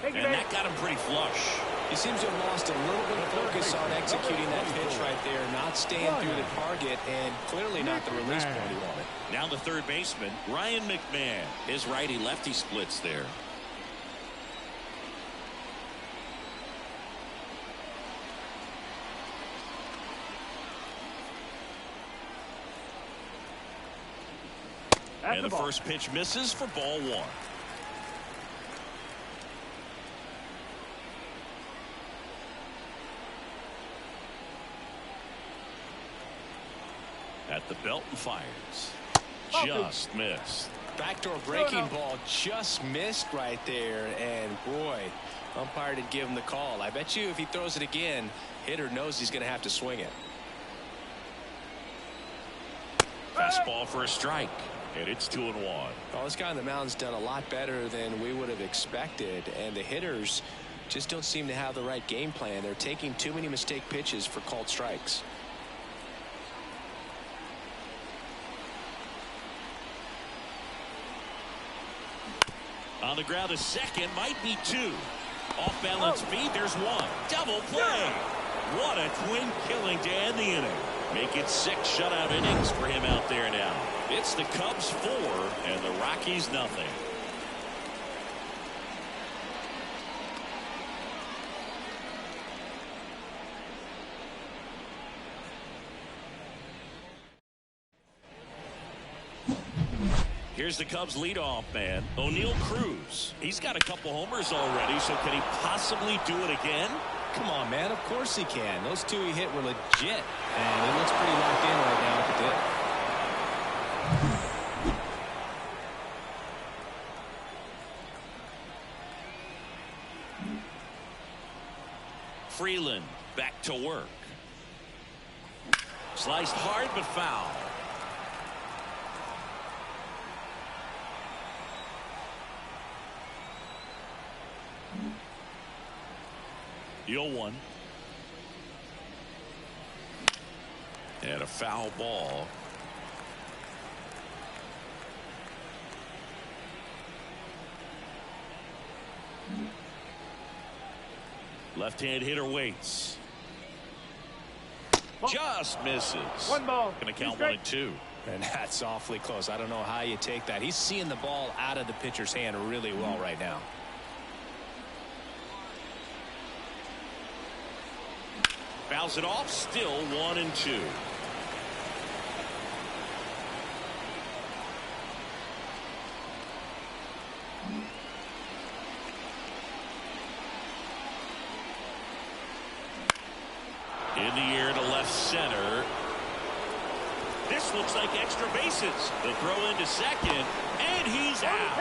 And that got him pretty flush. He seems to have lost a little bit of focus on executing that pitch right there, not staying through the target, and clearly not the release point he wanted. Now the third baseman, Ryan McMahon. His righty-lefty splits there. And the first pitch misses for ball 1. At the belt and fires. Just missed. Backdoor breaking ball just missed right there, and boy, umpire didn't give him the call. I bet you if he throws it again, hitter knows he's going to have to swing it. Fastball for a strike, and it's 2-1. Well, this guy on the mound's done a lot better than we would have expected, and the hitters just don't seem to have the right game plan. They're taking too many mistake pitches for called strikes. On the ground, a second, might be two. Off balance feet, there's one. Double play. What a twin killing to end the inning. Make it 6 shutout innings for him out there now. It's the Cubs 4 and the Rockies nothing. Here's the Cubs leadoff man, O'Neal Cruz. He's got a couple homers already, so can he possibly do it again? Come on, man. Of course he can. Those two he hit were legit, and he looks pretty locked in right now at the dip. Freeland back to work. Sliced hard but foul. The 0-1. And a foul ball. Left-hand hitter waits. Just misses. 1 ball. Going to count 1 and 2. And that's awfully close. I don't know how you take that. He's seeing the ball out of the pitcher's hand really well right now. Fouls it off, still 1 and 2. In the air to left center. This looks like extra bases. The throw into second, and he's out.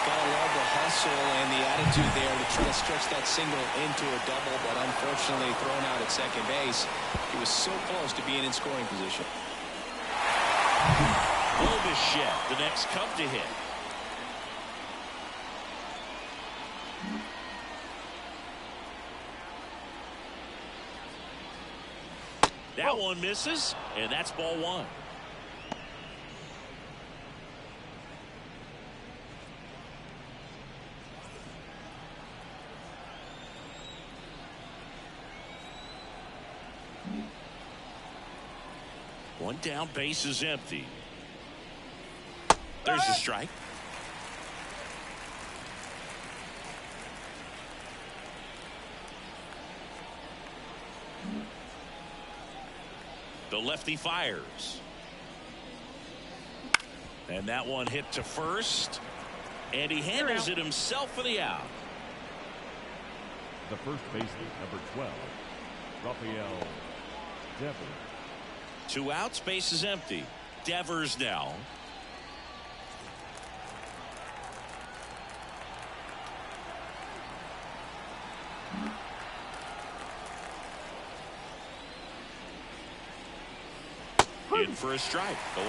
Gotta love the hustle and the attitude there to try to stretch that single into a double, but unfortunately thrown out at second base. He was so close to being in scoring position. Bichette, the next Cub to hit. That one misses, and that's ball 1. One down, base is empty. There's a strike. The lefty fires. And that one hit to first. And he handles it himself for the out. The first baseman, number 12, Rafael Devers. 2 outs, base is empty. Devers now. In for a strike, 0-1.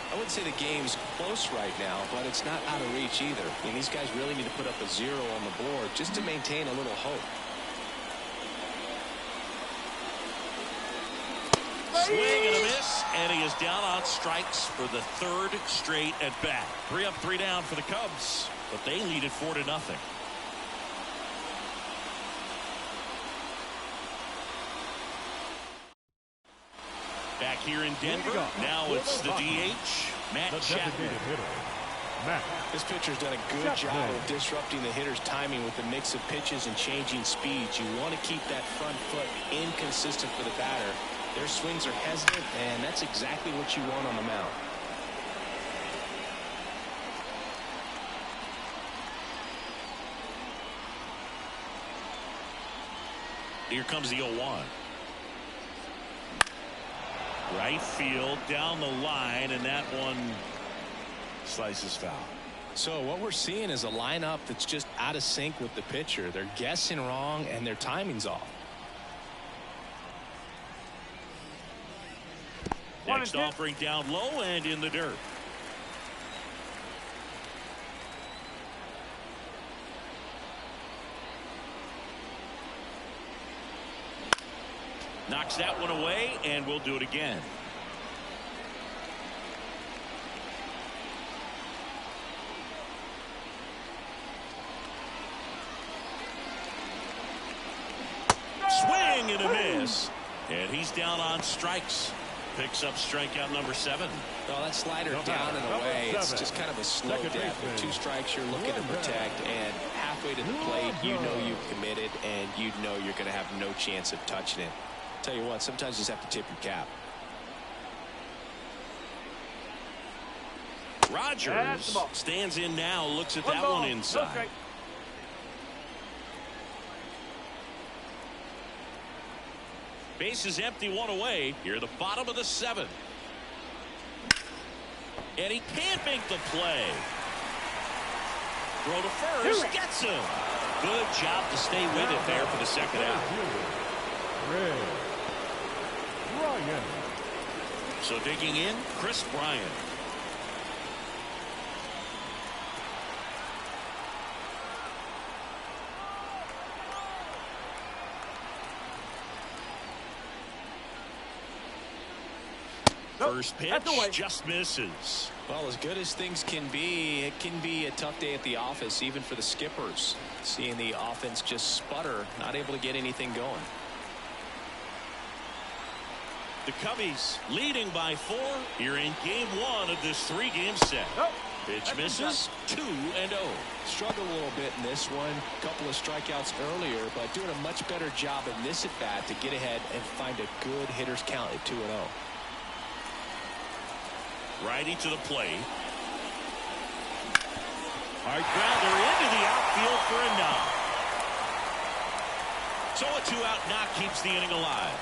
I wouldn't say the game's close right now, but it's not out of reach either. I mean, these guys really need to put up a 0 on the board just to maintain a little hope. Swing and a miss, and he is down on strikes for the 3rd straight at bat. 3 up, 3 down for the Cubs, but they lead it 4-0. Back here in Denver, now it's the DH, Matt Chapman. This pitcher's done a good job of disrupting the hitter's timing with the mix of pitches and changing speeds. You want to keep that front foot inconsistent for the batter. Their swings are hesitant, and that's exactly what you want on the mound. Here comes the 0-1. Right field down the line, and that one slices foul. So what we're seeing is a lineup that's just out of sync with the pitcher. They're guessing wrong and their timing's off. Next offering down low and in the dirt. Knocks that one away, and we'll do it again. Swing and a miss. And he's down on strikes. Picks up strikeout number 7. Well, that slider down and away, it's just kind of a slow death. With 2 strikes, you're looking to protect, and halfway to the plate, you know you've committed, and you know you're going to have no chance of touching it. Tell you what, sometimes you just have to tip your cap. Rogers stands in now, looks at that one inside. Base is empty, 1 away. Here, the bottom of the 7th. And he can't make the play. Throw to first, gets him. Good job to stay with it there for the second out. So digging in, Chris Bryant. First pitch just misses. Well, as good as things can be, it can be a tough day at the office, even for the skippers. Seeing the offense just sputter, not able to get anything going. The Cubbies leading by 4 here in game 1 of this 3-game set. Pitch misses, 2-0. Struggled a little bit in this one. A couple of strikeouts earlier, but doing a much better job in this at bat to get ahead and find a good hitter's count at 2-0. Righty to the plate. Hard grounder into the outfield for a knock. So a 2-out knock keeps the inning alive.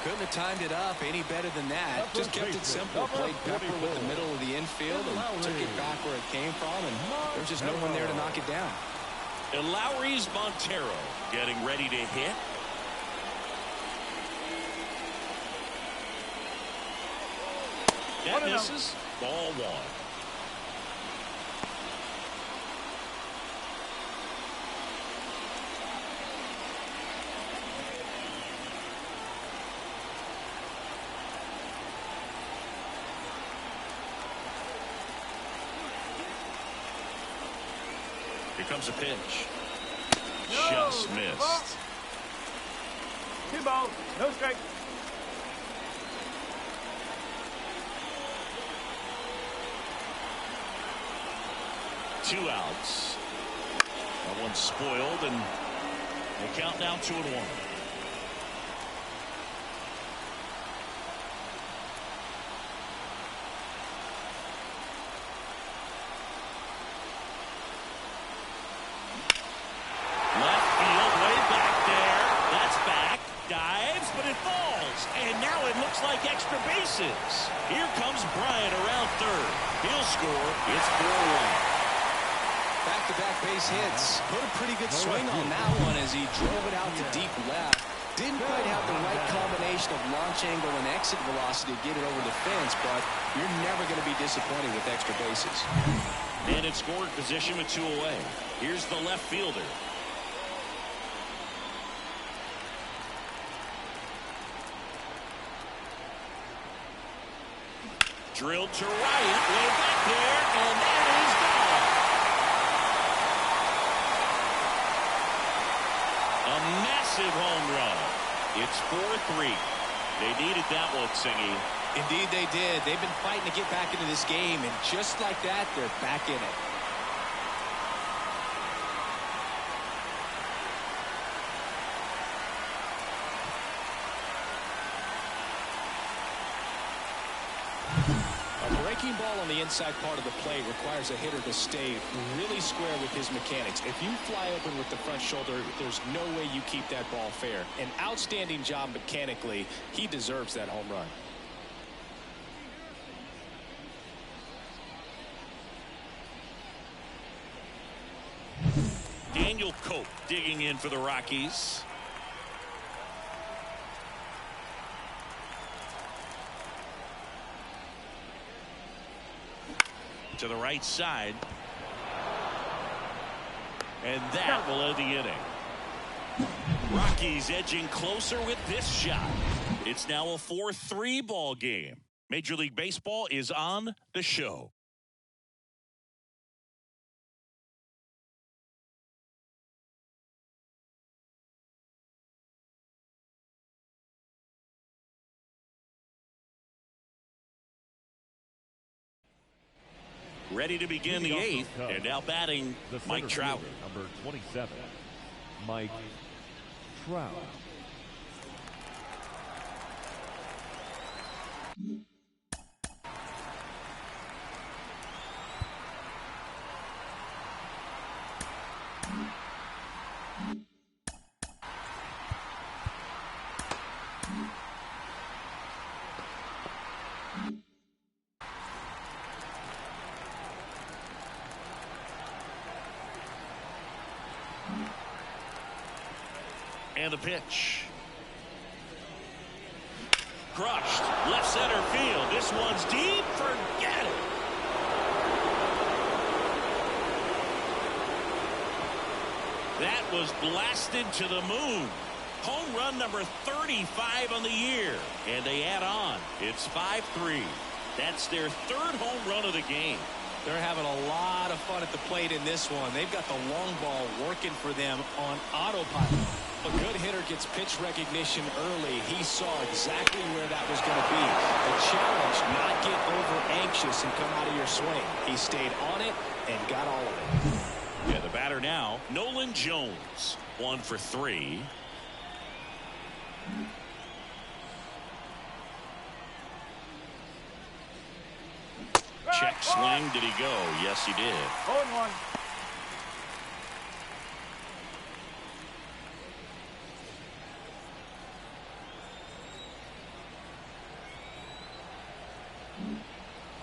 Couldn't have timed it up any better than that. Just kept it simple. Played Pepper with the middle of the infield and took it back where it came from, and there's just no one there to knock it down. And Lowry's Montero getting ready to hit. That misses. Ball 1. Here comes a pitch. Just missed. 2 balls, no strike. 2 outs. That one's spoiled, and they count now 2-1. Left field, way back there. That's back. Dives, but it falls. And now it looks like extra bases. Here comes Bryant around third. He'll score. It's 4-1. Back-to-back base hits. Put a pretty good swing on that one as he drove it out to deep left. Didn't quite have the right combination of launch angle and exit velocity to get it over the fence, but you're never going to be disappointed with extra bases. And in scoring position with 2 away. Here's the left fielder. Drilled to right, way back there, and that is gone. A massive home run. It's 4-3. They needed that one, Singy. Indeed they did. They've been fighting to get back into this game, and just like that, they're back in it. breaking ball on the inside part of the plate requires a hitter to stay really square with his mechanics. If you fly open with the front shoulder, there's no way you keep that ball fair. An outstanding job mechanically. He deserves that home run. Daniel Cope digging in for the Rockies. To the right side. And that will end the inning. Rockies edging closer with this shot. It's now a 4-3 ball game. Major League Baseball is on the show. Ready to begin the eighth, and now batting Mike Trout. Number 27, Mike Trout. And the pitch. Crushed. Left center field. This one's deep. Forget it. That was blasted to the moon. Home run number 35 on the year. And they add on. It's 5-3. That's their third home run of the game. They're having a lot of fun at the plate in this one. They've got the long ball working for them on autopilot. A good hitter gets pitch recognition early. He saw exactly where that was going to be. The challenge, not get over anxious and come out of your swing. He stayed on it and got all of it. Yeah, the batter now, Nolan Jones. 1 for 3. Check swing. Did he go? Yes, he did. 0-1.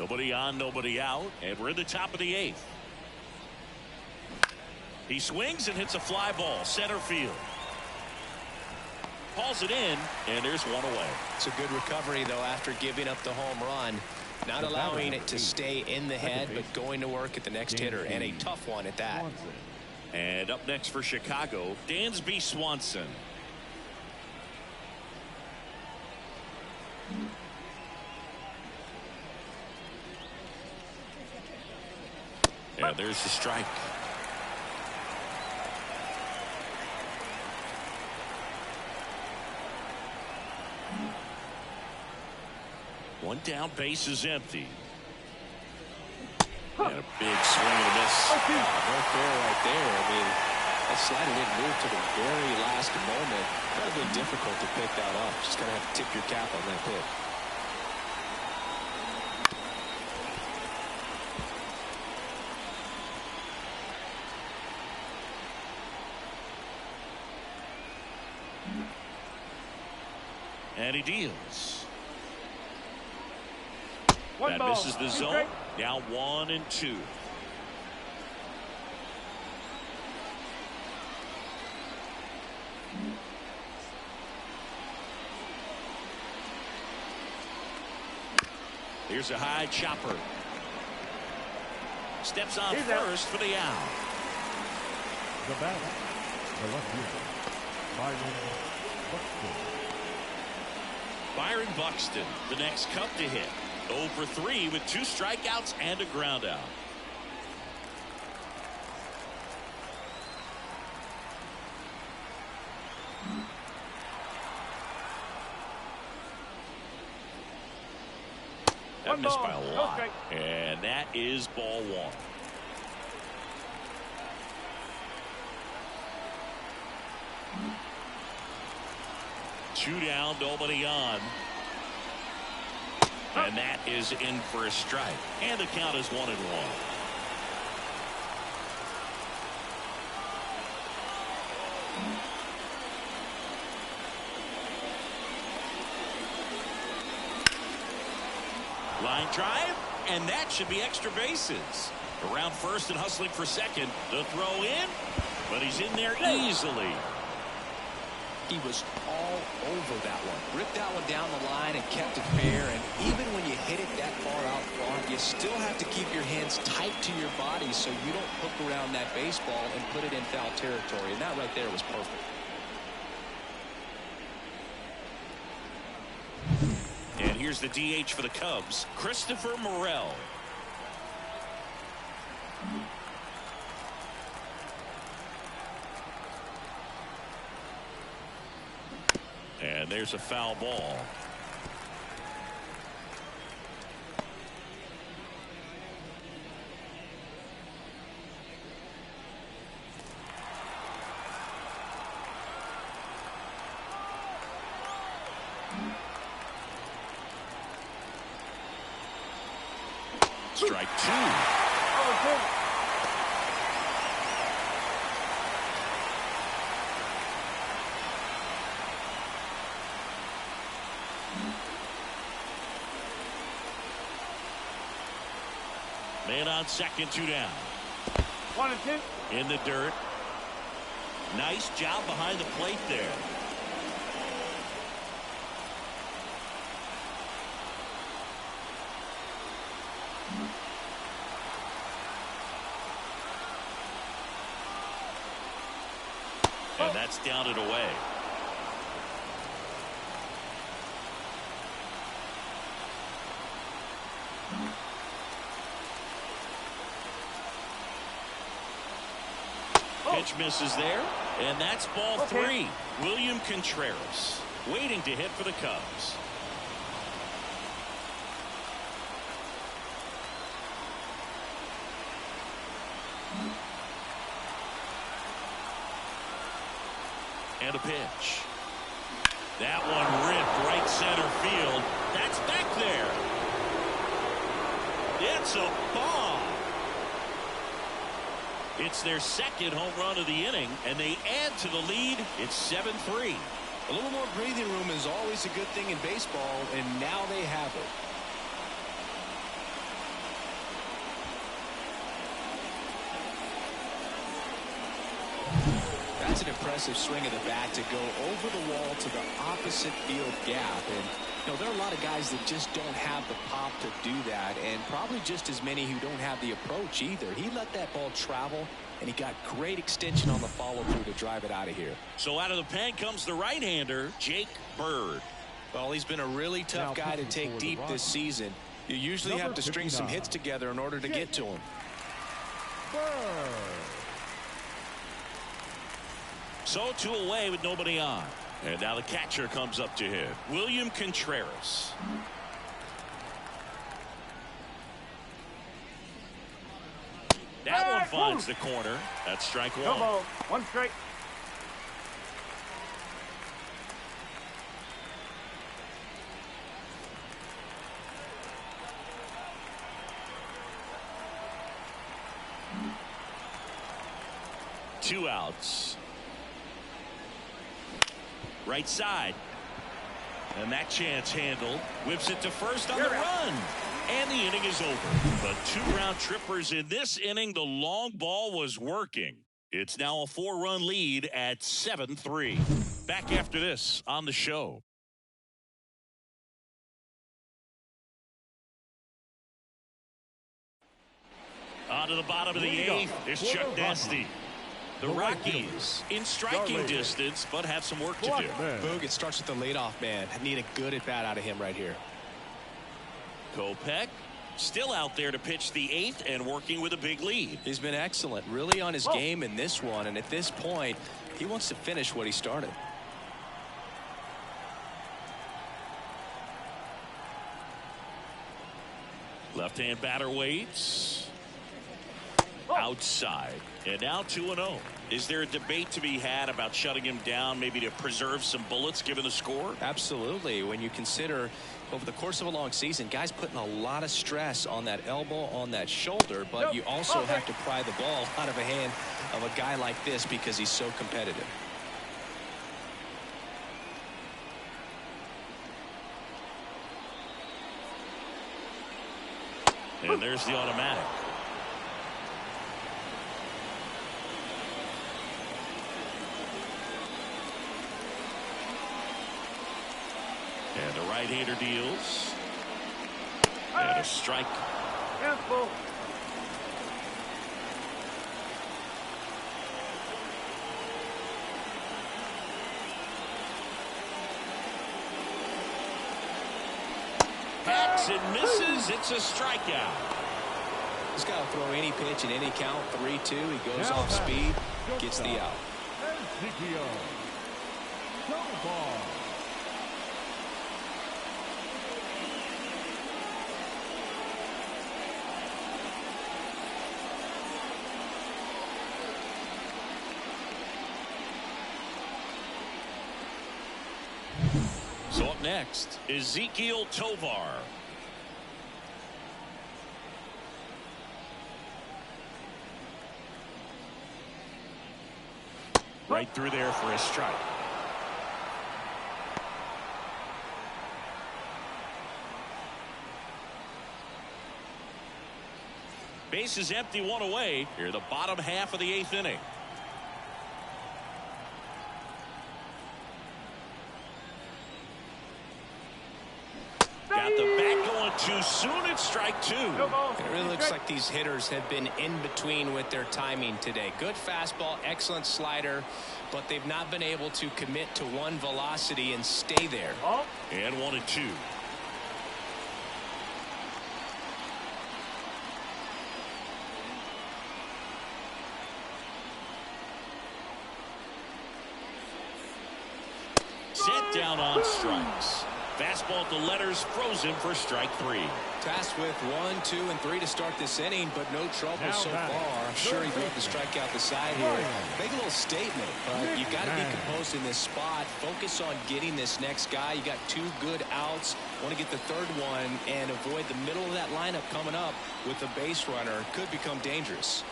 Nobody on, nobody out, and we're in the top of the eighth. He swings and hits a fly ball, center field. Hauls it in, and there's one away. It's a good recovery, though, after giving up the home run. Not allowing it to stay in the head, but going to work at the next hitter, and a tough one at that. And up next for Chicago, Dansby Swanson. Yeah, there's the strike. One down, base is empty. And a big swing and a miss. No fair right there. I mean, that slider didn't move to the very last moment. Incredibly difficult to pick that up. Just going to have to tip your cap on that pick. And he deals. One that ball. misses the zone. Now 1-2. Here's a high chopper. Steps on He's first for the out. The batter, the left fielder, Byron Buxton, the next Cub to hit. 0 for 3 with 2 strikeouts and a ground out. That missed by a lot. And that is ball 1. Two down, nobody on. And that is in for a strike. And the count is 1-1. Line drive, and that should be extra bases. Around first and hustling for second. The throw in, but he's in there easily. He was all over that one. Ripped that one down the line and kept it fair. And even when you hit it that far out front, you still have to keep your hands tight to your body so you don't hook around that baseball and put it in foul territory. And that right there was perfect. And here's the DH for the Cubs, Christopher Morel. And there's a foul ball. Strike two. Man on second, 2 down. 1-2. In the dirt. Nice job behind the plate there. And that's down and away. Pitch misses there, and that's ball 3. William Contreras waiting to hit for the Cubs. And a pitch. That one ripped right center field. That's back there. It's a bomb. It's their second home run of the inning, and they add to the lead. It's 7-3. A little more breathing room is always a good thing in baseball, and now they have it. That's an impressive swing of the bat to go over the wall to the opposite field gap. And you know, there are a lot of guys that just don't have the pop to do that, and probably just as many who don't have the approach either. He let that ball travel, and he got great extension on the follow-through to drive it out of here. So out of the pen comes the right-hander, Jake Bird. Well, he's been a really tough guy to take deep this season. You usually have to string some hits together in order to get to him. So 2 away with nobody on. And now the catcher comes up to hit. William Contreras. That one finds the corner. That's strike 1. No ball. 1 strike. Two outs. Right side. And that chance handled. Whips it to first on the run. And the inning is over. But 2 round trippers in this inning. The long ball was working. It's now a 4-run lead at 7-3. Back after this on the show. On to the bottom of the 8th. There's Chuck Nasty. The Rockies in striking distance, but have some work to do. Boog, it starts with the leadoff man. I need a good at-bat out of him right here. Kopech still out there to pitch the 8th and working with a big lead. He's been excellent, really on his game in this one, and at this point, he wants to finish what he started. Left-hand batter waits. outside. And now 2-0. Is there a debate to be had about shutting him down, maybe to preserve some bullets given the score? Absolutely. When you consider over the course of a long season, guys putting a lot of stress on that elbow, on that shoulder, but you also have to pry the ball out of a hand of a guy like this because he's so competitive. And there's the automatic. And the right-hander deals. And a strike. Careful. Hacks and misses. It's a strikeout. He's got to throw any pitch in any count. 3-2. He goes off speed, gets the out. So up next, Ezequiel Tovar. Right through there for a strike. Base is empty, one away. Here the bottom half of the 8th inning. Got the bat going too soon. It's strike 2. It really looks like these hitters have been in between with their timing today. Good fastball, excellent slider, but they've not been able to commit to one velocity and stay there. And 1-2. Set down on strikes. Fastball at the letters, frozen for strike 3. Tasked with 1, 2, and 3 to start this inning, but no trouble so far. I'm sure he'd love to strike out the side here. Make a little statement, but you've got to be composed in this spot. Focus on getting this next guy. You got 2 good outs. Want to get the 3rd one and avoid the middle of that lineup coming up with the base runner. Could become dangerous.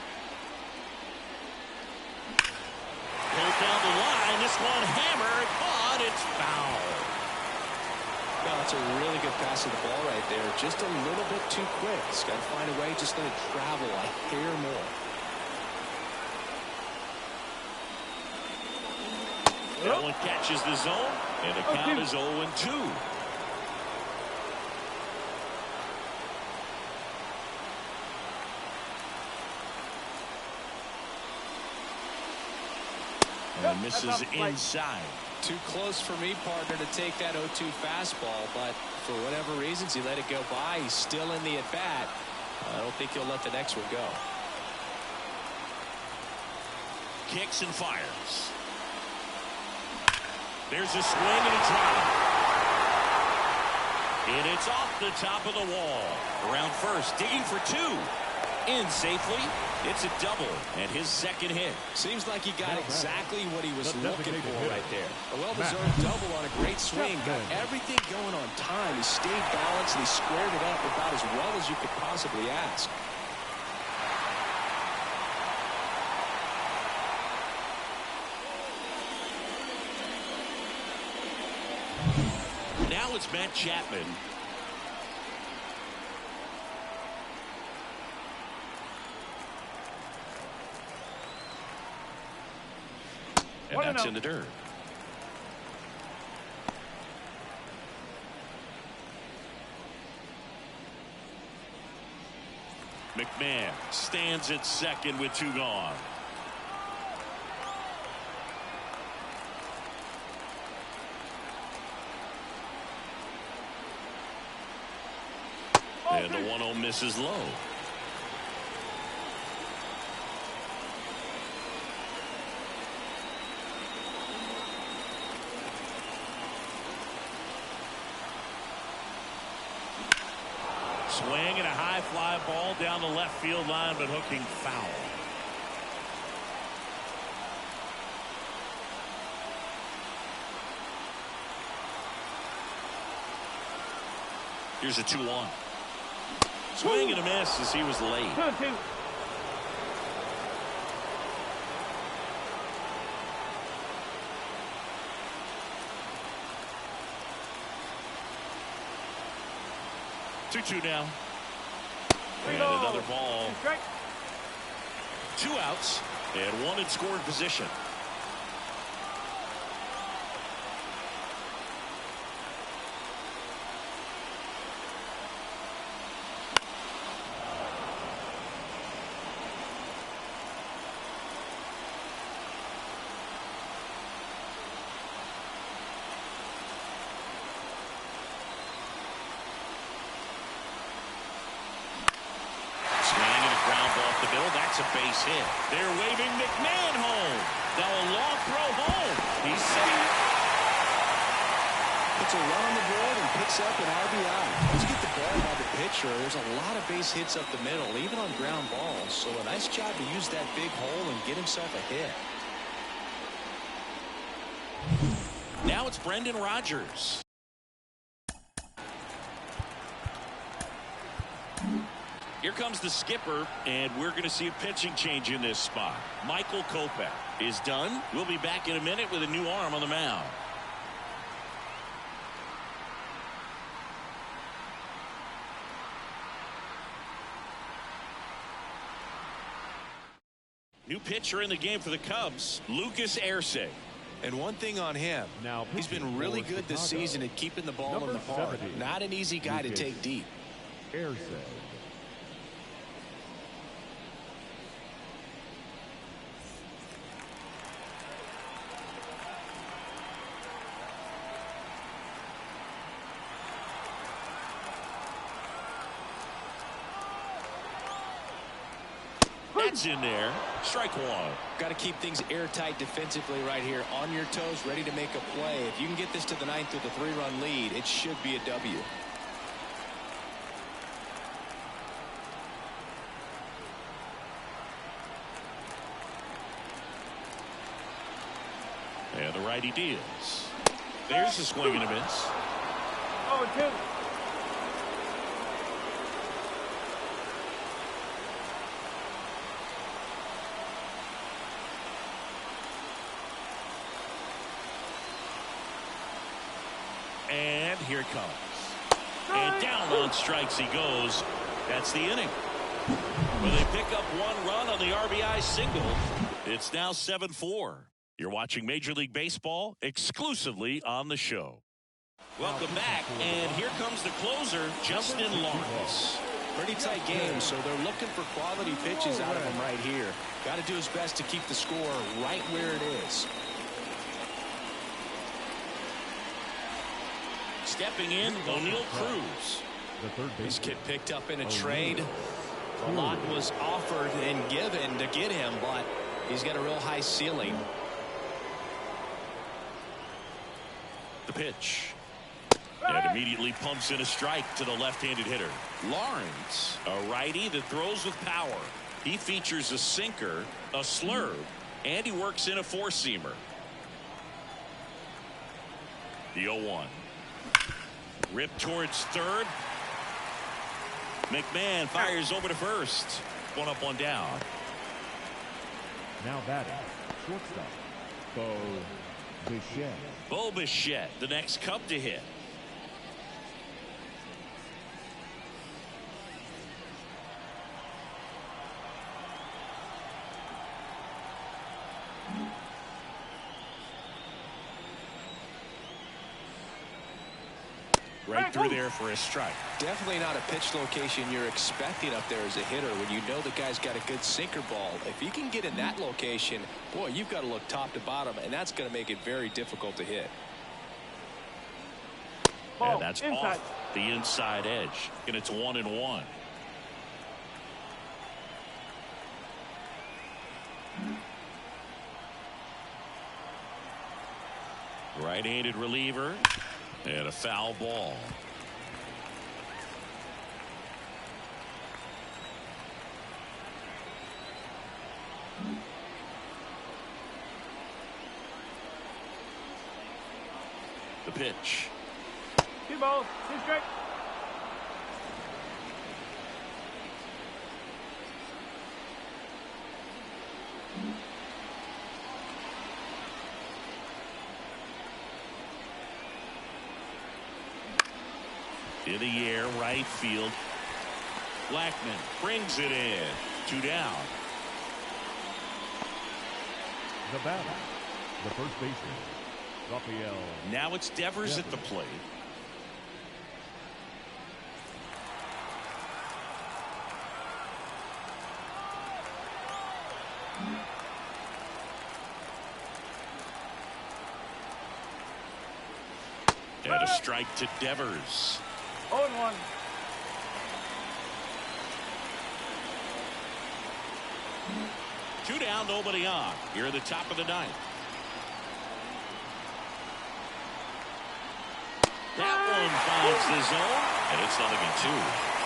Pulled down the line. This one hammered, but it's foul. No, it's a really good pass of the ball right there. Just a little bit too quick. He's got to find a way. Just let it travel a hair more. That one catches the zone, and the count is 0-2. And misses inside. Too close for me, partner, to take that 0-2 fastball, but for whatever reasons, he let it go by. He's still in the at-bat. I don't think he'll let the next one go. Kicks and fires. There's a swing and a drive. And it's off the top of the wall. Around first, digging for 2. In safely. It's a double and his 2nd hit. Seems like he got exactly what he was looking for right there. A well-deserved double on a great swing. Got everything going on time. He stayed balanced and he squared it up about as well as you could possibly ask. Now it's Matt Chapman. And that's in the dirt. McMahon stands at second with 2 gone. And the 1-0 misses low. Swing and a high fly ball down the left field line, but hooking foul. Here's a 2-1. Swing and a miss as he was late. 2-2. Two now. And another ball. 2 outs and 1 in scoring position. That's a base hit. They're waving McMahon home. Now a long throw home. He's safe. Puts a run on the board and picks up an RBI. Let's get the ball by the pitcher. There's a lot of base hits up the middle, even on ground balls. So a nice job to use that big hole and get himself a hit. Now it's Brendan Rodgers. Here comes the skipper, and we're going to see a pitching change in this spot. Michael Kopech is done. We'll be back in a minute with a new arm on the mound. New pitcher in the game for the Cubs, Lucas Erceg. And one thing on him, Now he's been really good this season at keeping the ball in the park. Not an easy guy to take deep. Erceg. That's in there. Strike 1. Got to keep things airtight defensively right here. On your toes, ready to make a play. If you can get this to the 9th with a 3-run lead, it should be a W. And the righty deals. There's a swing and a miss. 0-2. And here it comes. And down on strikes he goes. That's the inning. Well, they pick up 1 run on the RBI single. It's now 7-4. You're watching Major League Baseball exclusively on the show. Welcome back, and here comes the closer, Justin Lawrence. Pretty tight game, so they're looking for quality pitches out of him right here. Got to do his best to keep the score right where it is. Stepping in, O'Neal Cruz. This kid picked up in a trade. A lot was offered and given to get him, but he's got a real high ceiling. The pitch. And immediately pumps in a strike to the left-handed hitter. Lawrence, a righty that throws with power. He features a sinker, a slurve, and he works in a 4-seamer. The 0-1. Ripped towards third. McMahon fires over to first. 1 up, 1 down. Now batting, shortstop, Bo Bichette. Bo Bichette, the next Cub to hit. Right through there for a strike. Definitely not a pitch location you're expecting up there as a hitter when you know the guy's got a good sinker ball. If you can get in that location, boy, you've got to look top to bottom, and that's going to make it very difficult to hit. And that's inside. Off the inside edge. And it's 1-1. Right-handed reliever. And a foul ball. pitch. 2 balls, 2 strikes. In the air, right field. Blackman brings it in. 2 down. The batter, the first baseman, Raphael. Now it's Devers at the plate. And a strike to Devers. 0-1. Two down, nobody on. Here at the top of the ninth. That one finds the zone, and it's 0-2.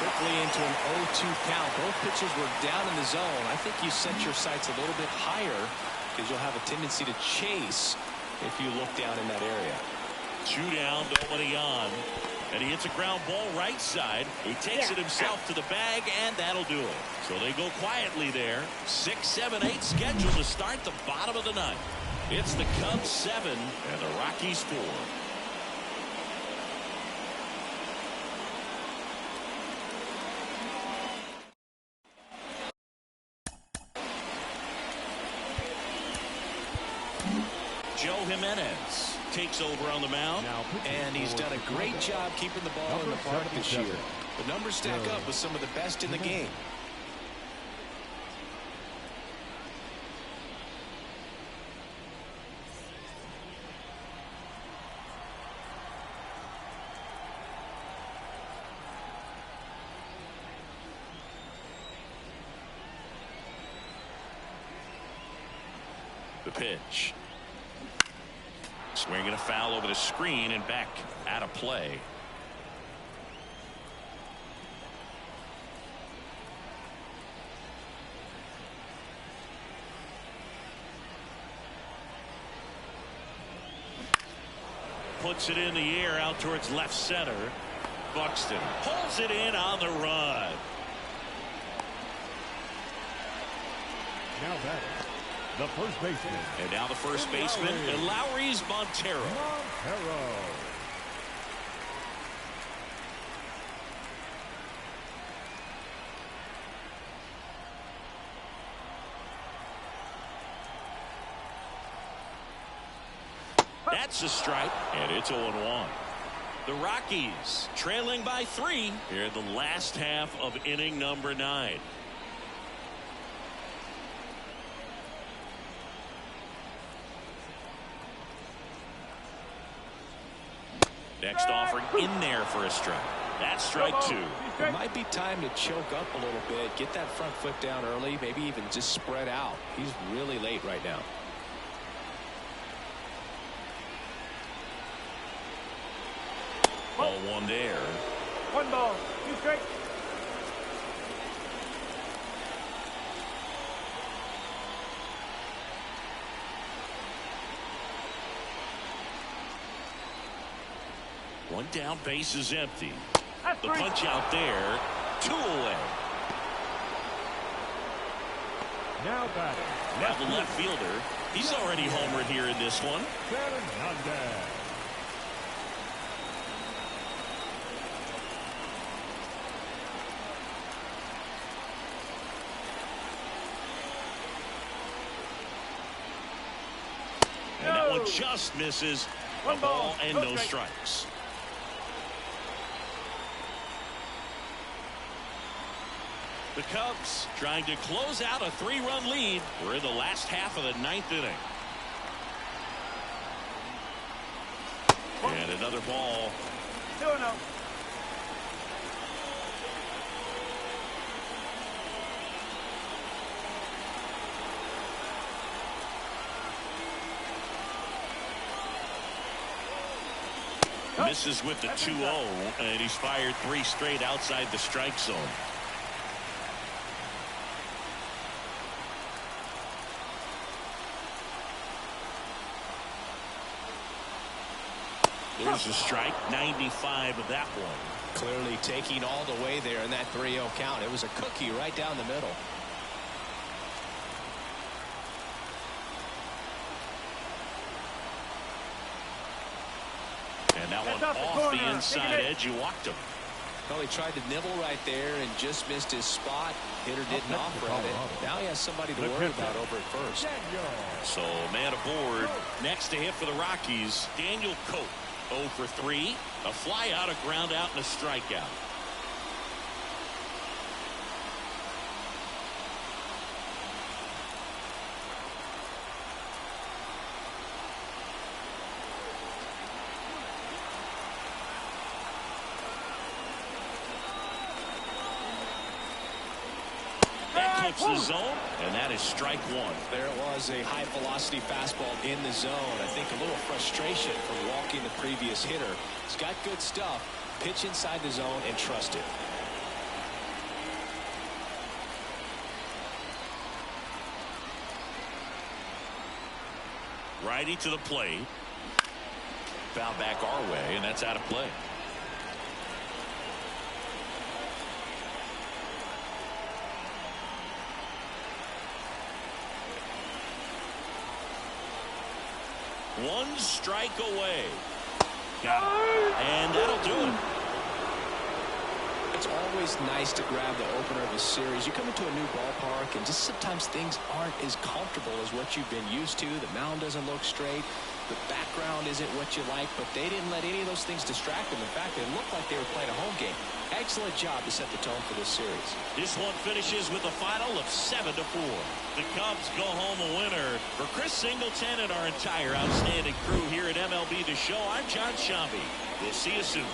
Quickly into an 0-2 count. Both pitches were down in the zone. I think you set your sights a little bit higher because you'll have a tendency to chase if you look down in that area. 2 down, nobody on. And he hits a ground ball right side. He takes it himself to the bag, and that'll do it. So they go quietly there. 6, 7, 8 scheduled to start the bottom of the ninth. It's the Cubs 7 and the Rockies 4. Joe Jimenez takes over on the mound. And he's done a great job keeping the ball in the park this year. The numbers stack up with some of the best in the game. The pitch. Swinging a foul over the screen and back out of play. Puts it in the air out towards left center. Buxton pulls it in on the run. Now batting, the first baseman. And now the first baseman, and Lowry's Montero. That's a strike, and it's 0-1. The Rockies trailing by 3 here in the last half of inning number 9. Next offering in there for a strike. That's strike 2. It might be time to choke up a little bit, get that front foot down early, maybe even just spread out. He's really late right now. Ball 1 there. 1 ball, 2 strikes. One down, base is empty. That's The 3. punch out there, 2 away. Now batting, Now the left fielder. He's already homered here in this one. Fernandez. And that one just misses. A 1 ball, ball and no strikes. The Cubs trying to close out a 3-run lead. We're in the last half of the 9th inning. And another ball. 2-0. Misses with the 2-0, and he's fired 3 straight outside the strike zone. There's a strike. 95 of that one. Clearly taking all the way there in that 3-0 count. It was a cookie right down the middle. And that one off the inside edge. You walked him. Well, he tried to nibble right there and just missed his spot. Hitter didn't offer at it. Now he has somebody to worry about over at first. So man aboard. Next to hit for the Rockies, Daniel Cope. 0 for 3. A fly out, a ground out, and a strikeout. That clips the zone, and that is strike one. There it was, a high velocity fastball in the zone. I think a little frustration from walking the previous hitter. He's got good stuff. Pitch inside the zone and trust it. Righty to the plate. Foul back our way, and that's out of play. One strike away. Got it. And that'll do it. It's always nice to grab the opener of a series. You come into a new ballpark and just sometimes things aren't as comfortable as what you've been used to. The mound doesn't look straight. The background isn't what you like, but they didn't let any of those things distract them. In fact, it looked like they were playing a home game. Excellent job to set the tone for this series. This one finishes with a final of 7-4. The Cubs go home a winner. For Chris Singleton and our entire outstanding crew here at MLB The Show, I'm John Shambi. We'll see you soon.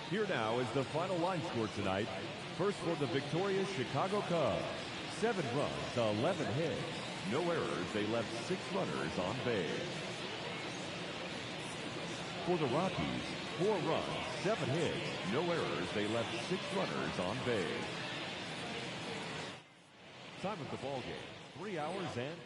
Here now is the final line score tonight. First for the victorious Chicago Cubs. 7 runs, 11 hits. No errors. They left 6 runners on base. For the Rockies, 4 runs, 7 hits. No errors. They left 6 runners on base. Time of the ball game, 3 hours and